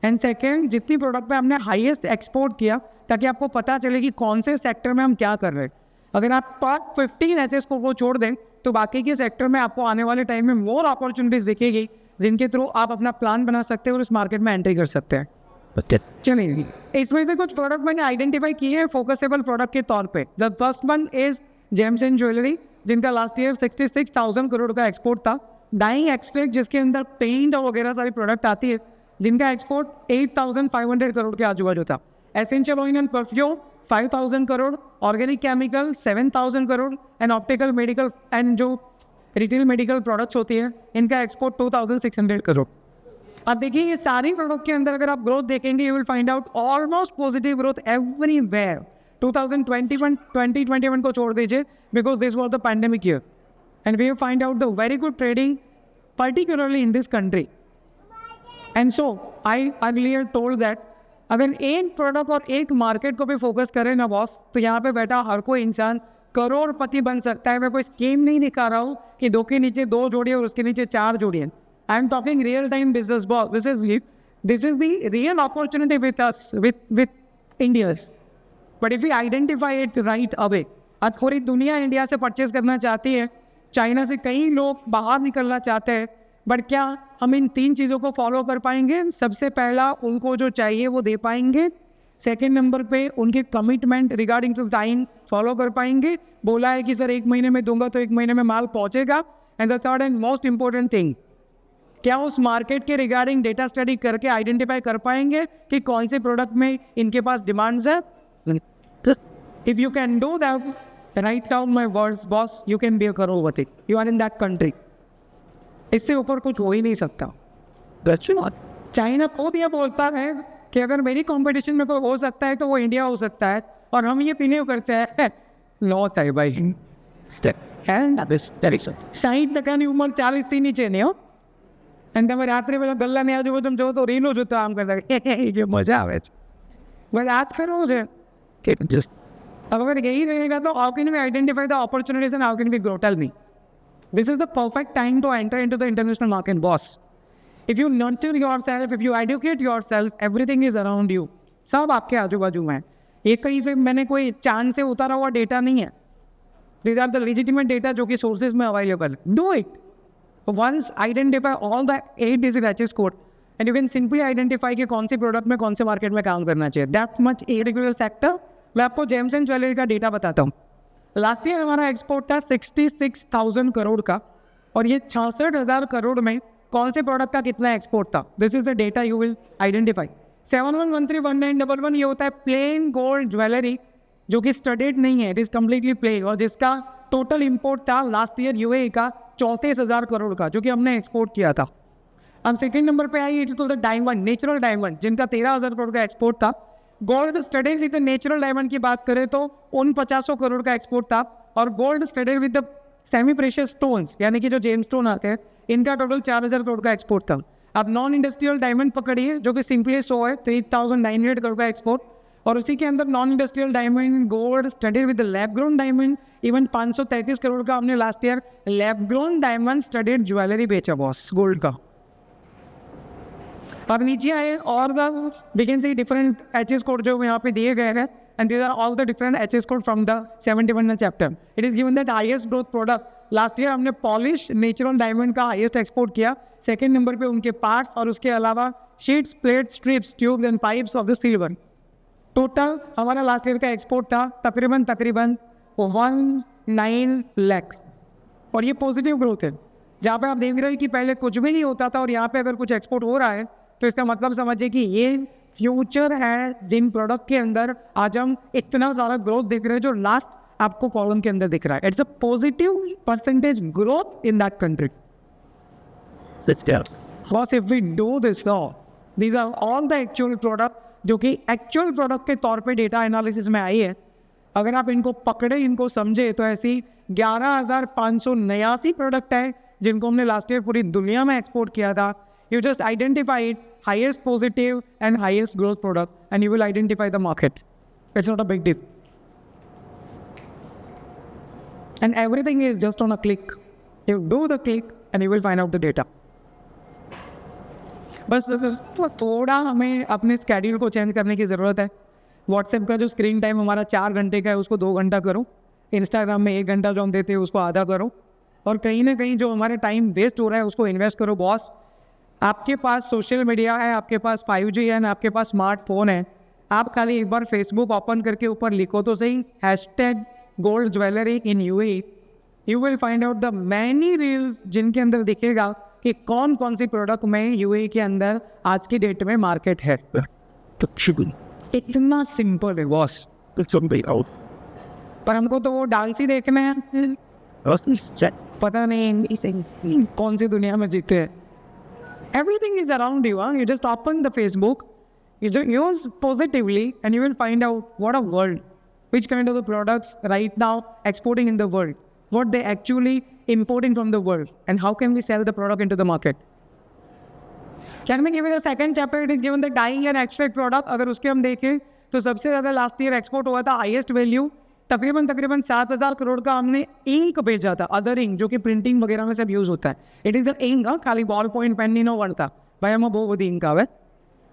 एंड सेकेंड, जितनी प्रोडक्ट में हमने हाईएस्ट एक्सपोर्ट किया ताकि आपको पता चले कि कौन से सेक्टर में हम क्या कर रहे हैं. अगर आप टॉप 15 एचएस को छोड़ दें तो बाकी के सेक्टर में आपको आने वाले टाइम में मोर अपॉर्चुनिटीज दिखेगी जिनके थ्रू आप अपना प्लान बना सकते हैं और इस मार्केट में एंट्री कर सकते हैं. चलिए, इसमें से कुछ प्रोडक्ट मैंने आइडेंटिफाई किए हैं फोकसेबल प्रोडक्ट के तौर पे. The first one is James and jewellery, जिनका लास्ट ईयर 66,000 करोड़ का एक्सपोर्ट था. डाइंग एक्सट्रैक्ट, जिसके अंदर पेंट और वगैरह सारी प्रोडक्ट आती है, जिनका एक्सपोर्ट 8,500 करोड़ के आजू बाजू था. Essential oil and perfume 5,000 crore. Organic chemical 7,000 crore. And optical medical and जो रिटेल मेडिकल प्रोडक्ट्स होती है, इनका एक्सपोर्ट 2,600 करोड़. अब देखिए ये सारी प्रोडक्ट के अंदर अगर आप ग्रोथ देखेंगे, you will find out almost positive growth everywhere. 2021 को छोड़ दीजिए because this was the pandemic year and we find out the very good trading particularly in this country. And so I earlier told that अगर एक प्रोडक्ट और एक मार्केट को भी फोकस करें ना बॉस, तो यहाँ पे बैठा हर कोई इंसान करोड़पति बन सकता है. मैं कोई स्कीम नहीं दिखा रहा हूँ कि 2 के नीचे 2 जोड़िए और उसके नीचे 4 जोड़िए. I am talking real time business, boss. This is the real opportunity with us, with Indians. But if we identify it right away, आज पूरी दुनिया इंडिया से परचेज करना चाहती है. चाइना से कई लोग बाहर निकलना चाहते हैं. बट क्या हम इन 3 चीज़ों को फॉलो कर पाएंगे? सबसे पहला, उनको जो चाहिए वो दे पाएंगे. सेकेंड नंबर पे उनके commitment regarding to time follow कर पाएंगे. बोला है कि सर 1 महीने में दूंगा तो 1 महीने में माल पहुंचेगा. And the third and most important thing, क्या उस मार्केट के रिगार्डिंग डेटा स्टडी करके आइडेंटिफाई कर पाएंगे कि कौन से प्रोडक्ट में इनके पास डिमांड्स है? If you can do that, write down my words boss, you can be a crorepati. You are in that country. इससे ऊपर कुछ हो ही नहीं सकता. चाइना खुद ये बोलता है कि अगर मेरी कंपटीशन में कोई हो सकता है तो वो इंडिया हो सकता है, और हम ये बिलीव करते हैं. लॉट है भाई. 60% ઉંમર 40 થી નીચે નહીં હો. અને તમે રાત્રે પેલા ગલ્લાની આજુબાજુ જો તો રીલો જોતા આમ કરતા કે મજા આવે છે. બસ આ જ કરવું છે. अब अगर यही रहेगा तो how can we identify the opportunities and how can we grow? Tell me. This is the perfect time to enter into the international market boss. If you nurture yourself, if you educate yourself, everything is around you. सब आपके आजू बाजू में. ये कहीं पे मैंने कोई चांद से उतारा हुआ डेटा नहीं है. These are the legitimate data जो कि sources में available. Do it. Once identify all the 8-digit HS code and you can simply identify कि कौन सी प्रोडक्ट में कौन से मार्केट में काम करना चाहिए. That much irregular sector. मैं आपको जेम्स एंड ज्वेलरी का डेटा बताता हूँ. लास्ट ईयर हमारा एक्सपोर्ट था 66,000 करोड़ का, और ये 66,000 करोड़ में कौन से प्रोडक्ट का कितना एक्सपोर्ट था. This is the data you will identify. 71131911 ये होता है प्लेन गोल्ड ज्वेलरी जो कि स्टडीड नहीं है. इट इज कम्प्लीटली प्लेन, और जिसका टोटल इंपोर्ट था लास्ट ईयर यूएई का 34,000 करोड़ का, जो कि हमने एक्सपोर्ट किया था. अब सेकंड नंबर पे I it's the diamond, natural diamond, जिनका 13,000 करोड़ का एक्सपोर्ट था. Gold studded with the natural diamond की बात करें तो उन 50 करोड़ का एक्सपोर्ट था. और gold studded with the semi precious stones, यानी कि जो जेम स्टोन आते हैं, इनका टोटल 4,000 करोड़ का एक्सपोर्ट था. अब नॉन इंडस्ट्रियल डायमंड पकड़िए जो कि सिंपली 100 है, 3,900 करोड़ का एक्सपोर्ट. और उसी के अंदर non industrial diamond, gold studded with lab grown diamond, even 533 crore का हमने last year lab grown diamond studded jewellery बेचा बॉस, गोल्ड का. अब नीचे आए और we can see different HS code जो यहाँ पे दिए गए हैं, and these are all the different HS code from the 71 chapter. It is given that highest growth product last year हमने पॉलिश नेचुरल डायमंड का हाईएस्ट एक्सपोर्ट किया. सेकेंड नंबर पे उनके पार्ट्स, और उसके अलावा sheets, plates, strips, tubes and pipes of the silver. Total हमारा लास्ट ईयर का एक्सपोर्ट था तकरीबन 19 लाख. और ये पॉजिटिव ग्रोथ है. जहाँ पे आप देख रहे हैं कि पहले कुछ भी नहीं होता था, और यहाँ पे अगर कुछ एक्सपोर्ट हो रहा है तो इसका मतलब समझिए कि ये फ्यूचर है जिन प्रोडक्ट के अंदर आज हम इतना सारा ग्रोथ देख रहे हैं, जो लास्ट आपको कॉलम के अंदर दिख रहा है. It's a positive percentage growth in that country. बस if we do this now, these are all the actual product जो कि एक्चुअल प्रोडक्ट के तौर पे डेटा एनालिसिस में आई है. अगर आप इनको पकड़े, इनको समझे, तो ऐसी 11,589 प्रोडक्ट है जिनको हमने लास्ट ईयर पूरी दुनिया में एक्सपोर्ट किया था. You just identify it, highest positive and highest growth product, and you will identify the market. It's not a big deal, and everything is just on a click. You do the click and you will find out the data. बस तो थोड़ा हमें अपने स्केड्यूल को चेंज करने की ज़रूरत है. व्हाट्सएप का जो स्क्रीन टाइम हमारा 4 घंटे का है उसको 2 घंटा करो. इंस्टाग्राम में 1 घंटा जो हम देते हैं उसको आधा करो. और कहीं ना कहीं जो हमारे टाइम वेस्ट हो रहा है उसको इन्वेस्ट करो बॉस. आपके पास सोशल मीडिया है, आपके पास 5G है, आपके पास स्मार्टफोन है. आप खाली एक बार फेसबुक ओपन करके ऊपर लिखो तो सही #gold jewelry in UAE. You will find out the many reels जिनके अंदर दिखेगा कि कौन कौन सी प्रोडक्ट में यूएई के अंदर आज की डेट में मार्केट है. इतना सिंपल है बॉस. पर हमको तो वो डांस ही देखना है, पता नहीं कौन सी दुनिया में जीते हैं. Everything is around you. You just open the Facebook, you use positively, and you will find out what a world, which kind of the products right now exporting in the world, what they actually importing from the world, and how can we sell the product into the market. Can we give you the second chapter? It is given the dyeing and extract product. अगर उसके हम देखें तो सबसे ज़्यादा लास्ट ईयर एक्सपोर्ट हुआ था, हाईएस्ट वैल्यू तकरीबन 7,000 करोड़ का हमने इंक भेजा था. अदर इंक जो कि प्रिंटिंग वगैरह में सब यूज़ होता है. इट इज़ द इंक, खाली बॉल पॉइंट पेन नहीं बनता भाई, हम बहुत बड़ी इंक आवे.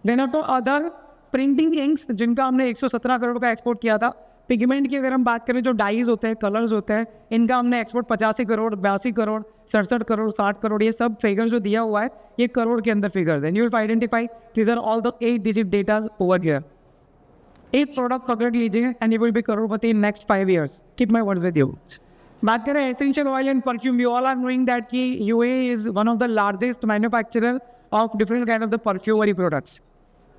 देन तो अदर प्रिंटिंग इंक्स जिनका हमने 117 करोड़ का एक्सपोर्ट किया था. पिगमेंट की अगर हम बात करें, जो डाइज होते हैं, कलर्स होते हैं, इनका हमने एक्सपोर्ट 85 करोड़, 82 करोड़, 67 करोड़, 60 करोड़, ये सब फिगर जो दिया हुआ है ये करोड़ के अंदर फिगर्स हैं. You will identify these are all the 8 digit datas over here. एक प्रोडक्ट पकड़ लीजिए एंड यू विल बी करोड़पति in next 5 years. Keep my words with you. बात करें essential oil and perfume, you all are knowing that कि यूएई is one of the largest manufacturer of different kind of the perfumery products,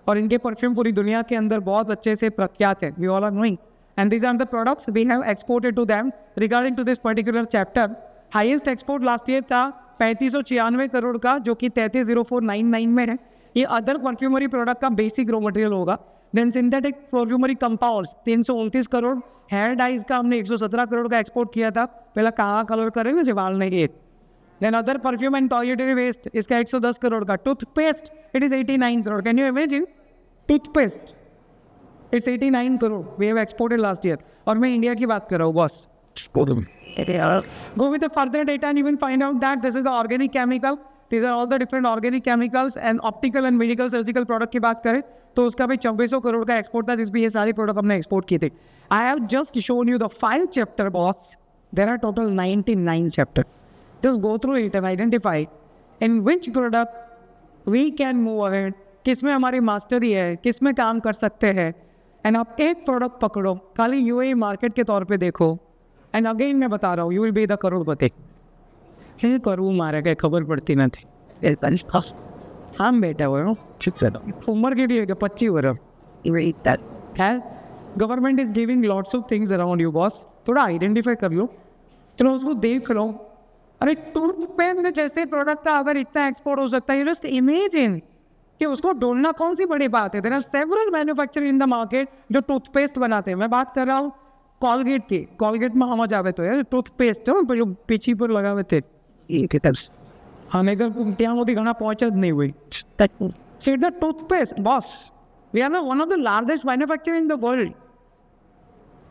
और इनके परफ्यूम पूरी दुनिया के अंदर बहुत अच्छे से प्रख्यात है. We all are knowing, and these are the products we have exported to them. Regarding to this particular chapter, highest export last year था 3596 करोड़ का, जो कि 330499 में है. ये अदर परफ्यूमरी प्रोडक्ट का बेसिक रॉ मटेरियल होगा. Then synthetic perfumery compounds 329 crore. Hair dyes का हमने 117 करोड़ का एक्सपोर्ट किया था. पहला कहाँ कलर करें ना जवाल नहीं. Then other perfume and toiletry waste, इसका 110 करोड़ का. Toothpaste it is 89 crore. Can you imagine? Toothpaste it's 89 crore we have exported last year. और मैं इंडिया की बात कर रहा हूँ boss. Go with the further data and you will find out that this is the organic chemical. These are all the different organic chemicals and optical and medical surgical product की बात करें तो उसका भी 2600 करोड़ का एक्सपोर्ट था, जिसमें ये सारी प्रोडक्ट हमने एक्सपोर्ट किए थे. I have just shown you the 5 chapter boss. There are total 99 chapter. Just go through it and identify in which product we can move ahead, किस में हमारी मास्टरी है, किस में काम कर सकते हैं. एंड आप एक प्रोडक्ट पकड़ो, खाली यूएई मार्केट के तौर पे देखो. एंड अगेन मैं बता रहा हूँ, यू विल बी द करोड़पति. हे करोड़ मारे गए, खबर पड़ती ना थी. हम बैठा हुए हो उम्र के लिए 25 वर्ष है. Government is giving lots of things around you boss. थोड़ा आइडेंटिफाई कर लो, चलो उसको देख लो. अरे टूथपेस्ट जैसे प्रोडक्ट का अगर इतना एक्सपोर्ट हो सकता है, यू जस्ट इमेजिन कि उसको ढूंढना कौन सी बड़ी बात है. There are several manufacturer in the market जो टूथपेस्ट बनाते हैं. मैं बात कर रहा हूँ कोलगेट की. कोलगेट में हम जावे तो यार टूथपेस्ट जो पीछे पर लगावे थे हाँ, नहीं तो ત્યાં સુધી ઘણા પહોંચ જ નહીં હોય. So the toothpaste, boss, we are one of the largest manufacturer in the world.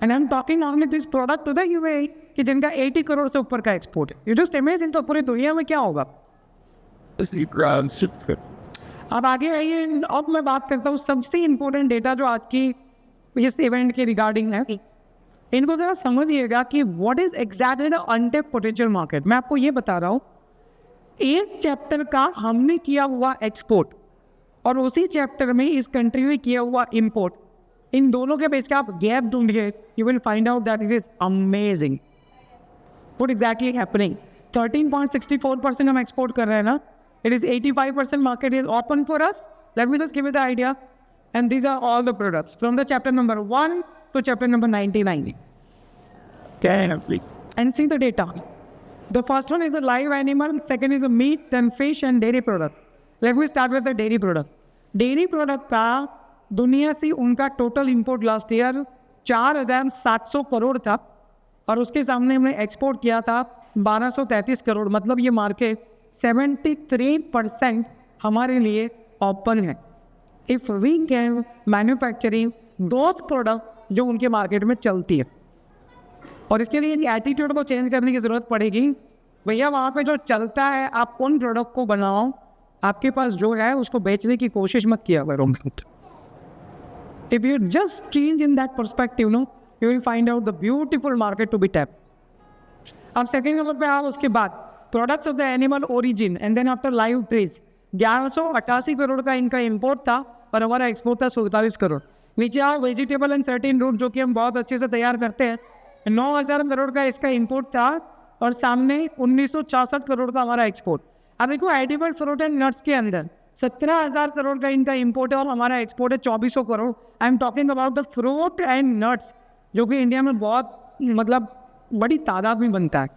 And I'm talking only this product to the UAE कि जिनका 80 करोड़ से ऊपर का एक्सपोर्ट है. You just imagine तो पूरी दुनिया में क्या होगा. अब आगे आइए. अब मैं बात करता हूँ सबसे इम्पोर्टेंट डेटा जो आज की इस इवेंट के रिगार्डिंग है. इनको ज़रा समझिएगा कि what is exactly the untapped potential market. मैं आपको ये बता रहा हूँ, एक चैप्टर का हमने किया हुआ एक्सपोर्ट और उसी चैप्टर में इस कंट्री में किया हुआ इंपोर्ट, इन दोनों के बीच का आप गैप ढूंढिए. You will find out that it is amazing. What exactly happening. 13.64% हम एक्सपोर्ट कर रहे हैं ना. It is 85% market is open for us. Let me just give you the idea. And these are all the products from the chapter number 1 to chapter number 99. And see the data. The first one is a live animal, second is a meat, then fish and dairy product. Let me start with the dairy product. Dairy product का दुनिया से उनका total import last year 4700 crore था और उसके सामने हमने एक्सपोर्ट किया था 1233 करोड़. मतलब ये मार्केट 73% हमारे लिए ओपन है. If we can manufacturing those product जो उनके मार्केट में चलती है. और इसके लिए एटीट्यूड को चेंज करने की ज़रूरत पड़ेगी. भैया वहाँ पे जो चलता है आप उन प्रोडक्ट को बनाओ, आपके पास जो है उसको बेचने की कोशिश मत किया करो. If you just change in that perspective no, you will find out the beautiful market to be tap. अब सेकेंड नंबर पे आओ. उसके बाद products of the animal origin and then after live trees 1188 crore का इनका इम्पोर्ट था और हमारा एक्सपोर्ट था 47 करोड़. नीचे आओ. वेजिटेबल एंड सर्टेन रूट जो कि हम बहुत अच्छे से तैयार करते हैं, 9000 करोड़ का इसका इंपोर्ट था और सामने 1966 करोड़ का हमारा एक्सपोर्ट. अब देखो एडिबल फ्रूट एंड नट्स के अंदर 17000 करोड़ का इनका इंपोर्ट है और हमारा एक्सपोर्ट है 2400 crore. I am talking about the fruit and nuts जो कि इंडिया में बहुत मतलब बड़ी तादाद में बनता है.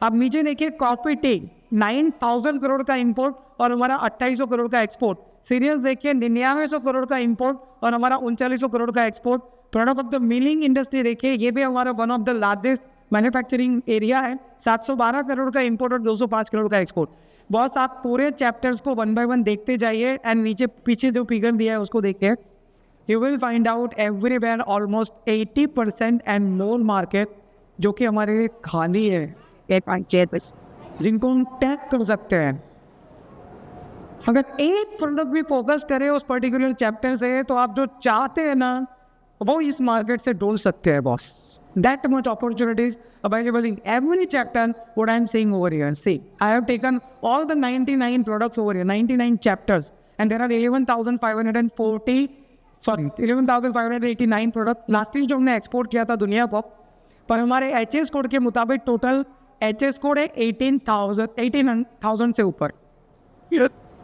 अब नीचे देखिए कॉफी टी 9000 करोड़ का इंपोर्ट और हमारा 2800 करोड़ का एक्सपोर्ट. सीरियल्स देखिए 9900 करोड़ का इंपोर्ट और हमारा 3900 करोड़ का export. Product of the milling industry देखिए, ये भी हमारा one of the largest manufacturing area है. 712 करोड़ का इंपोर्ट और 205 करोड़ का एक्सपोर्ट. बॉस आप पूरे चैप्टर्स को 1 बाय 1 देखते जाइए एंड नीचे पीछे जो फिगर दिया है उसको देखिए. You will find out everywhere almost 80% and more market जो कि हमारे लिए खाली है, जिनको हम टैग कर सकते हैं. अगर एक प्रोडक्ट भी फोकस करें उस पर्टिकुलर चैप्टर से तो आप जो चाहते हैं ना वो इस मार्केट से ढूंढ सकते हैं boss. That much opportunities available in every chapter what I am saying over here. See, I have taken all the 99 products over here, 99 chapters, and there are 11,589 products. Last year जो हमने एक्सपोर्ट किया था दुनिया को पर हमारे HS कोड के मुताबिक टोटल HS कोड है 18,000 से ऊपर,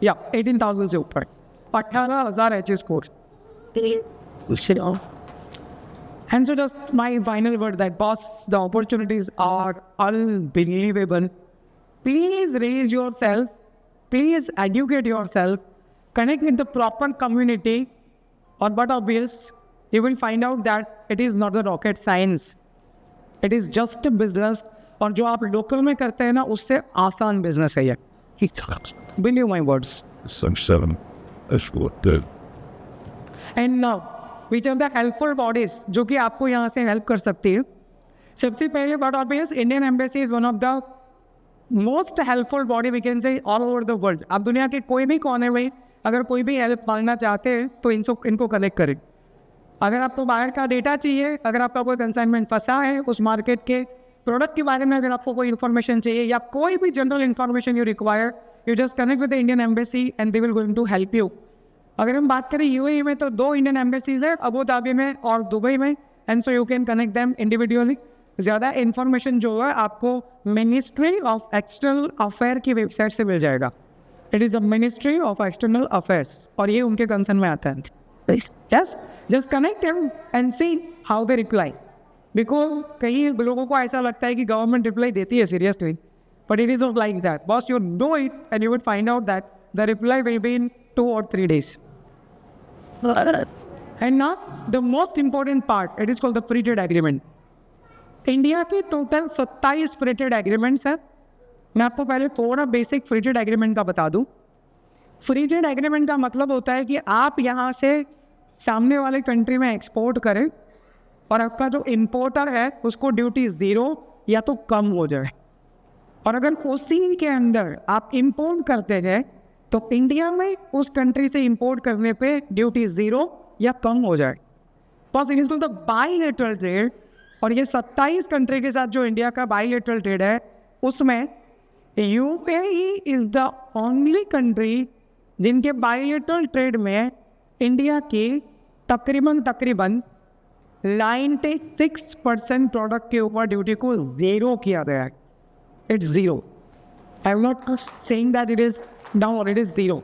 या 18,000 से ऊपर, 18,000 HS code. And so just my final word that boss, the opportunities are unbelievable. Please raise yourself, please educate yourself, connect with the proper community, or but obvious, you will find out that it is not the rocket science. It is just a business, और जो आप लोकल में करते हैं ना उससे आसान बिजनेस है ये. Believe my words. Some 7. That's good. And now which are the helpful bodies जो कि आपको यहाँ से हेल्प कर सकती है. सबसे पहले but obvious Indian embassy is one of the most helpful body we can say all over the world. आप दुनिया के कोई भी कोने में अगर कोई भी हेल्प मांगना चाहते हैं तो इनको कनेक्ट करें. अगर आपको बाहर का डेटा चाहिए, अगर आपका कोई कंसाइनमेंट फंसा है उस मार्केट के प्रोडक्ट के बारे में, अगर आपको कोई इन्फॉर्मेशन चाहिए या कोई भी general information you require, you just connect with the Indian embassy and they will going to help you. अगर हम बात करें यूएई में तो 2 इंडियन एम्बेसीज है, अबू धाबी में और दुबई में, and so you can connect them individually. ज़्यादा इन्फॉर्मेशन जो है आपको मिनिस्ट्री ऑफ एक्सटर्नल अफेयर की वेबसाइट से मिल जाएगा. It is the ministry of external affairs और ये उनके कंसर्न में आता है. Yes, just connect them and see how they reply. Because कई लोगों को ऐसा लगता है कि गवर्नमेंट रिप्लाई देती है seriously, but it is not like that. Boss, you do it and you will find out that the reply will be in 2 or 3 days. And now the most important part, it is called the free trade agreement. India के टोटल 27 फ्री ट्रेड एग्रीमेंट्स हैं. मैं आपको पहले थोड़ा बेसिक फ्री ट्रेड एग्रीमेंट का बता दूं. फ्री ट्रेड एग्रीमेंट का मतलब होता है कि आप यहाँ से सामने वाले कंट्री में एक्सपोर्ट करें और आपका जो इम्पोर्टर है उसको ड्यूटी 0 या तो कम हो जाए, और अगर उसी के अंदर आप इम्पोर्ट करते हैं तो इंडिया में उस कंट्री से इंपोर्ट करने पे ड्यूटी 0 या कम हो जाए. बस it is the bilateral trade. और ये 27 कंट्री के साथ जो इंडिया का बायलैटरल ट्रेड है उसमें UAE is the only country जिनके बायलैटरल ट्रेड में इंडिया की तकरीबन 96% प्रोडक्ट के ऊपर ड्यूटी को 0 किया गया है. It's 0. I am not saying that it is down, it is 0.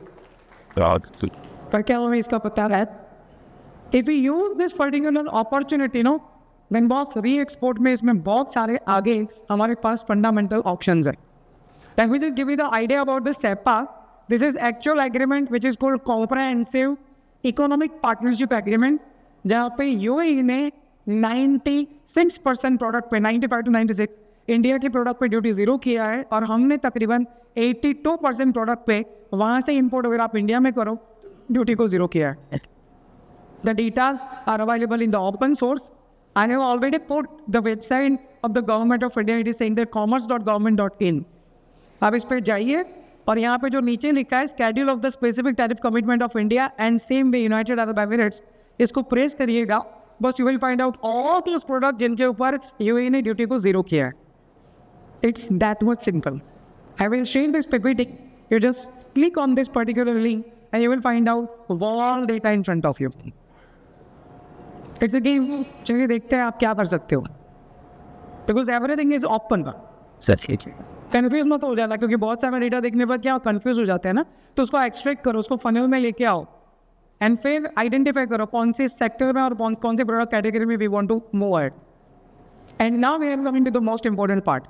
पर क्या हमें इसका पता है? If you use this particular opportunity no, then boss re export में इसमें बहुत सारे आगे हमारे पास फंडामेंटल ऑप्शंस है. Let me just give you the idea about this CEPA. This is actual agreement which is called comprehensive economic partnership agreement, जहाँ पे यूएई ने 96% प्रोडक्ट पे, 95 to 96 इंडिया के प्रोडक्ट पे ड्यूटी 0 किया है, और हमने तकरीबन 82% प्रोडक्ट पे वहाँ से इंपोर्ट अगर आप इंडिया में करो ड्यूटी को 0 किया है. The details are available in the open source. I have already put the website of the government of India. It is saying that commerce.government.in. आप इस पर जाइए और यहाँ पे जो नीचे लिखा है schedule of the specific tariff commitment of India and same way United Arab Emirates, इसको प्रेस करिएगा. बस you will find out all those product जिनके ऊपर यूएई ने ड्यूटी को 0 किया है. It's that much simple. I will share this PPT. You just click on this particular link and you will find out all data in front of you. It's a game. चलिए देखते हैं आप क्या कर सकते हो. Because everything is open. Confuse मत हो जाना, क्योंकि बहुत सारा डेटा देखने पर क्या कन्फ्यूज हो जाते हैं ना. तो उसको एक्सट्रैक्ट करो, उसको फनल में लेके आओ एंड फिर आइडेंटिफाई करो कौन से सेक्टर में और कौन से प्रोडक्ट कैटेगरी में we want to move ahead. And now we are coming to the most important part.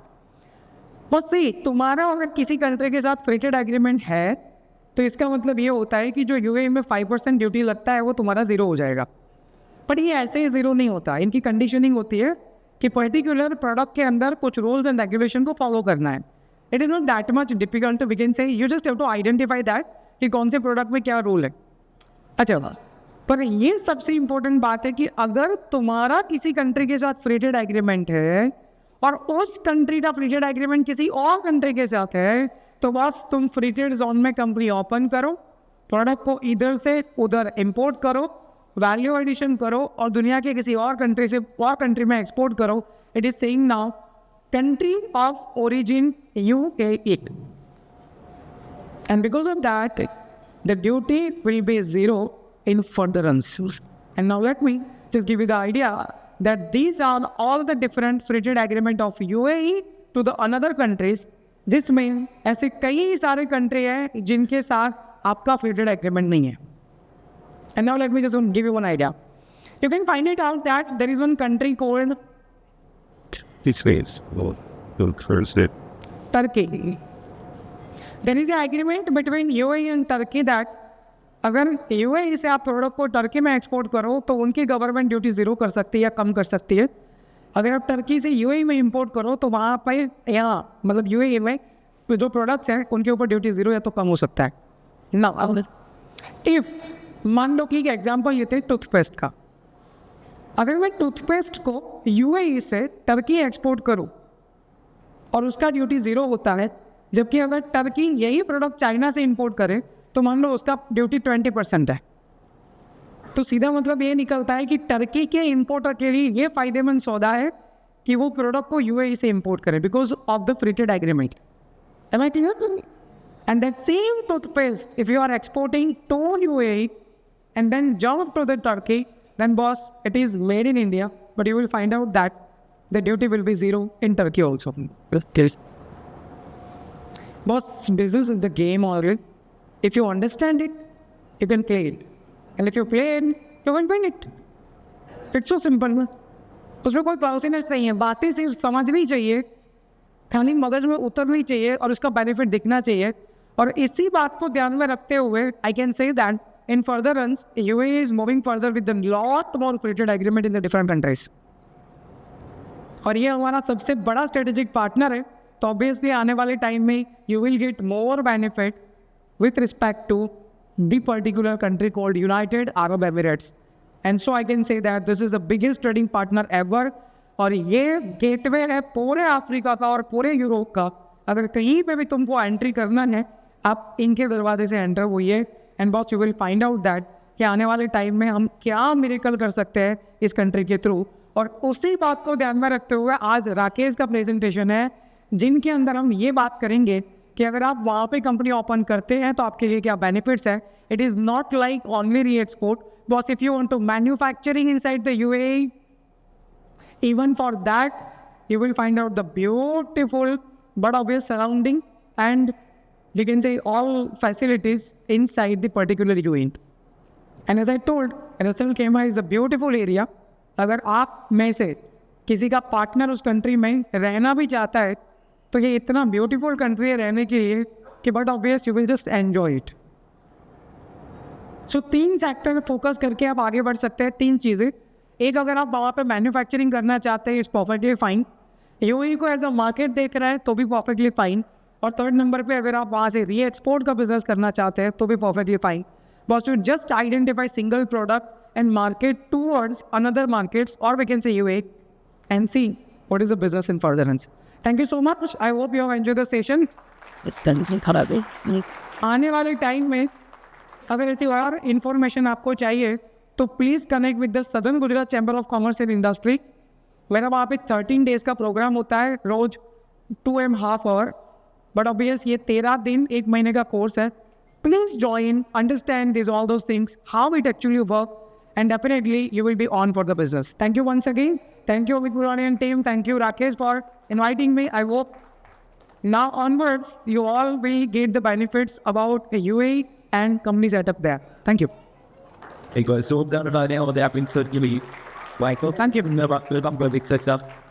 बस सी, तुम्हारा अगर किसी कंट्री के साथ फ्री ट्रेड एग्रीमेंट है तो इसका मतलब ये होता है कि जो यूएई में 5% ड्यूटी लगता है वो तुम्हारा 0 हो जाएगा. बट ये ऐसे ही 0 नहीं होता. इनकी कंडीशनिंग होती है कि पर्टिकुलर प्रोडक्ट के अंदर कुछ रूल्स एंड रेगुलेशन को फॉलो करना है. It is not that much difficult. We can say you just have to identify that कि कौन से प्रोडक्ट में क्या रूल है. अच्छा, पर ये सबसे इंपॉर्टेंट बात है कि अगर तुम्हारा किसी कंट्री के साथ फ्री ट्रेड एग्रीमेंट है और उस कंट्री का फ्री ट्रेड एग्रीमेंट किसी और कंट्री के साथ है, तो बस तुम फ्री ट्रेड जोन में कंपनी ओपन करो, प्रोडक्ट को इधर से उधर इंपोर्ट करो, वैल्यू एडिशन करो और दुनिया के किसी और कंट्री से और कंट्री में एक्सपोर्ट करो. It is saying now country of origin UAE, and because of that the duty will be 0 in furtherance. And now let me just give you the idea that these are all the different free trade agreement of UAE to the another countries, जिसमें ऐसे कई सारे कंट्री हैं जिनके साथ आपका फ्री ट्रेड एग्रीमेंट नहीं है. And now let me just give you one idea. You can find it out that there is one country called This is the first it. Turkey. There is an agreement between UAE and Turkey that अगर UAE से आप प्रोडक्ट को टर्की में एक्सपोर्ट करो तो उनकी गवर्नमेंट ड्यूटी ज़ीरो कर सकती है या कम कर सकती है. अगर आप टर्की से UAE में इंपोर्ट करो तो वहाँ पर यहाँ मतलब UAE में जो प्रोडक्ट्स हैं उनके ऊपर ड्यूटी ज़ीरो या तो कम हो सकता है ना. इफ़ मान लो कि एक एग्जाम्पल ये थे टूथपेस्ट का. अगर मैं टूथपेस्ट को UAE से टर्की एक्सपोर्ट करूं और उसका ड्यूटी ज़ीरो होता है, जबकि अगर टर्की यही प्रोडक्ट चाइना से इंपोर्ट करे तो मान लो उसका ड्यूटी 20% है. तो सीधा मतलब ये निकलता है कि टर्की के इंपोर्टर के लिए ये फ़ायदेमंद सौदा है कि वो प्रोडक्ट को UAE से इंपोर्ट करे because of the free trade agreement. Am I clear? And that same toothpaste if you are exporting to UAE and then jump to the Turkey, then boss, it is made in India, but you will find out that the duty will be zero in Turkey also. Okay. Boss, business is the game already. If you understand it, you can play it. And if you play it, you can win it. It's so simple. उसमें कोई क्लाउसीनेस नहीं है, बातें सिर्फ समझनी चाहिए, खाली मगज में उतरनी चाहिए और उसका बेनिफिट दिखना चाहिए. और इसी बात को ध्यान में रखते हुए I can say that in further runs, UAE is moving further with a lot more free trade agreement in the different countries. और ये हमारा सबसे बड़ा strategic partner है, तो obviously आने वाले टाइम में you will get more benefit with respect to the particular country called United Arab Emirates. And so I can say that this is the biggest trading partner ever. और ये गेटवे है पूरे अफ्रीका का और पूरे यूरोप का. अगर कहीं पे भी तुमको एंट्री करना है, आप इनके दरवाजे से एंटर होइए. And boss you will find out that कि आने वाले टाइम में हम क्या मिरेकल कर सकते हैं इस कंट्री के थ्रू. और उसी बात को ध्यान में रखते हुए आज राकेश का प्रेजेंटेशन है जिनके अंदर हम ये बात करेंगे कि अगर आप वहाँ पे कंपनी ओपन करते हैं तो आपके लिए क्या बेनिफिट्स है. It is not like only re export. Boss if you want to manufacturing inside the UAE, even for that you will find out the beautiful but obvious surrounding and we can say all facilities inside the particular UAE. And as I told, Ras Al Khaimah is a beautiful area. अगर आप में से किसी का पार्टनर उस कंट्री में रहना भी चाहता है तो ये इतना ब्यूटीफुल कंट्री है रहने के लिए कि but obvious you will just enjoy it. So 3 sector में फोकस करके आप आगे बढ़ सकते हैं. 3 चीज़ें. एक, अगर आप वहाँ पे मैन्युफैक्चरिंग करना चाहते हैं, इट्स परफेक्टली फाइन. UAE को एज अ मार्केट देख रहा है तो भी परफेक्टली फाइन. और 3rd नंबर पे अगर आप वहाँ से री एक्सपोर्ट का बिजनेस करना चाहते हैं तो भी perfectly fine. But you just identify single product and market towards another markets और we can say UAE and see what is the business in furtherance. Thank you so much. I hope you have enjoyed the session. आने वाले टाइम में अगर ऐसी और इन्फॉर्मेशन आपको चाहिए तो please connect with the southern Gujarat chamber of commerce and industry. मेरा वहाँ पे 13 डेज़ का प्रोग्राम होता है, रोज 2.5 आवर. बट ऑब्वियस ये 13 दिन 1 महीने का कोर्स है. Please join, understand this all those things, how it actually work, and definitely you will be on for the business. Thank you once again. Thank you, Amit Purani and team. Thank you, Rakesh, for inviting me. I hope now onwards, you all will get the benefits about a UAE and company setup there. Thank you. Because so that I know they have been certainly like, well, thank you for the big setup.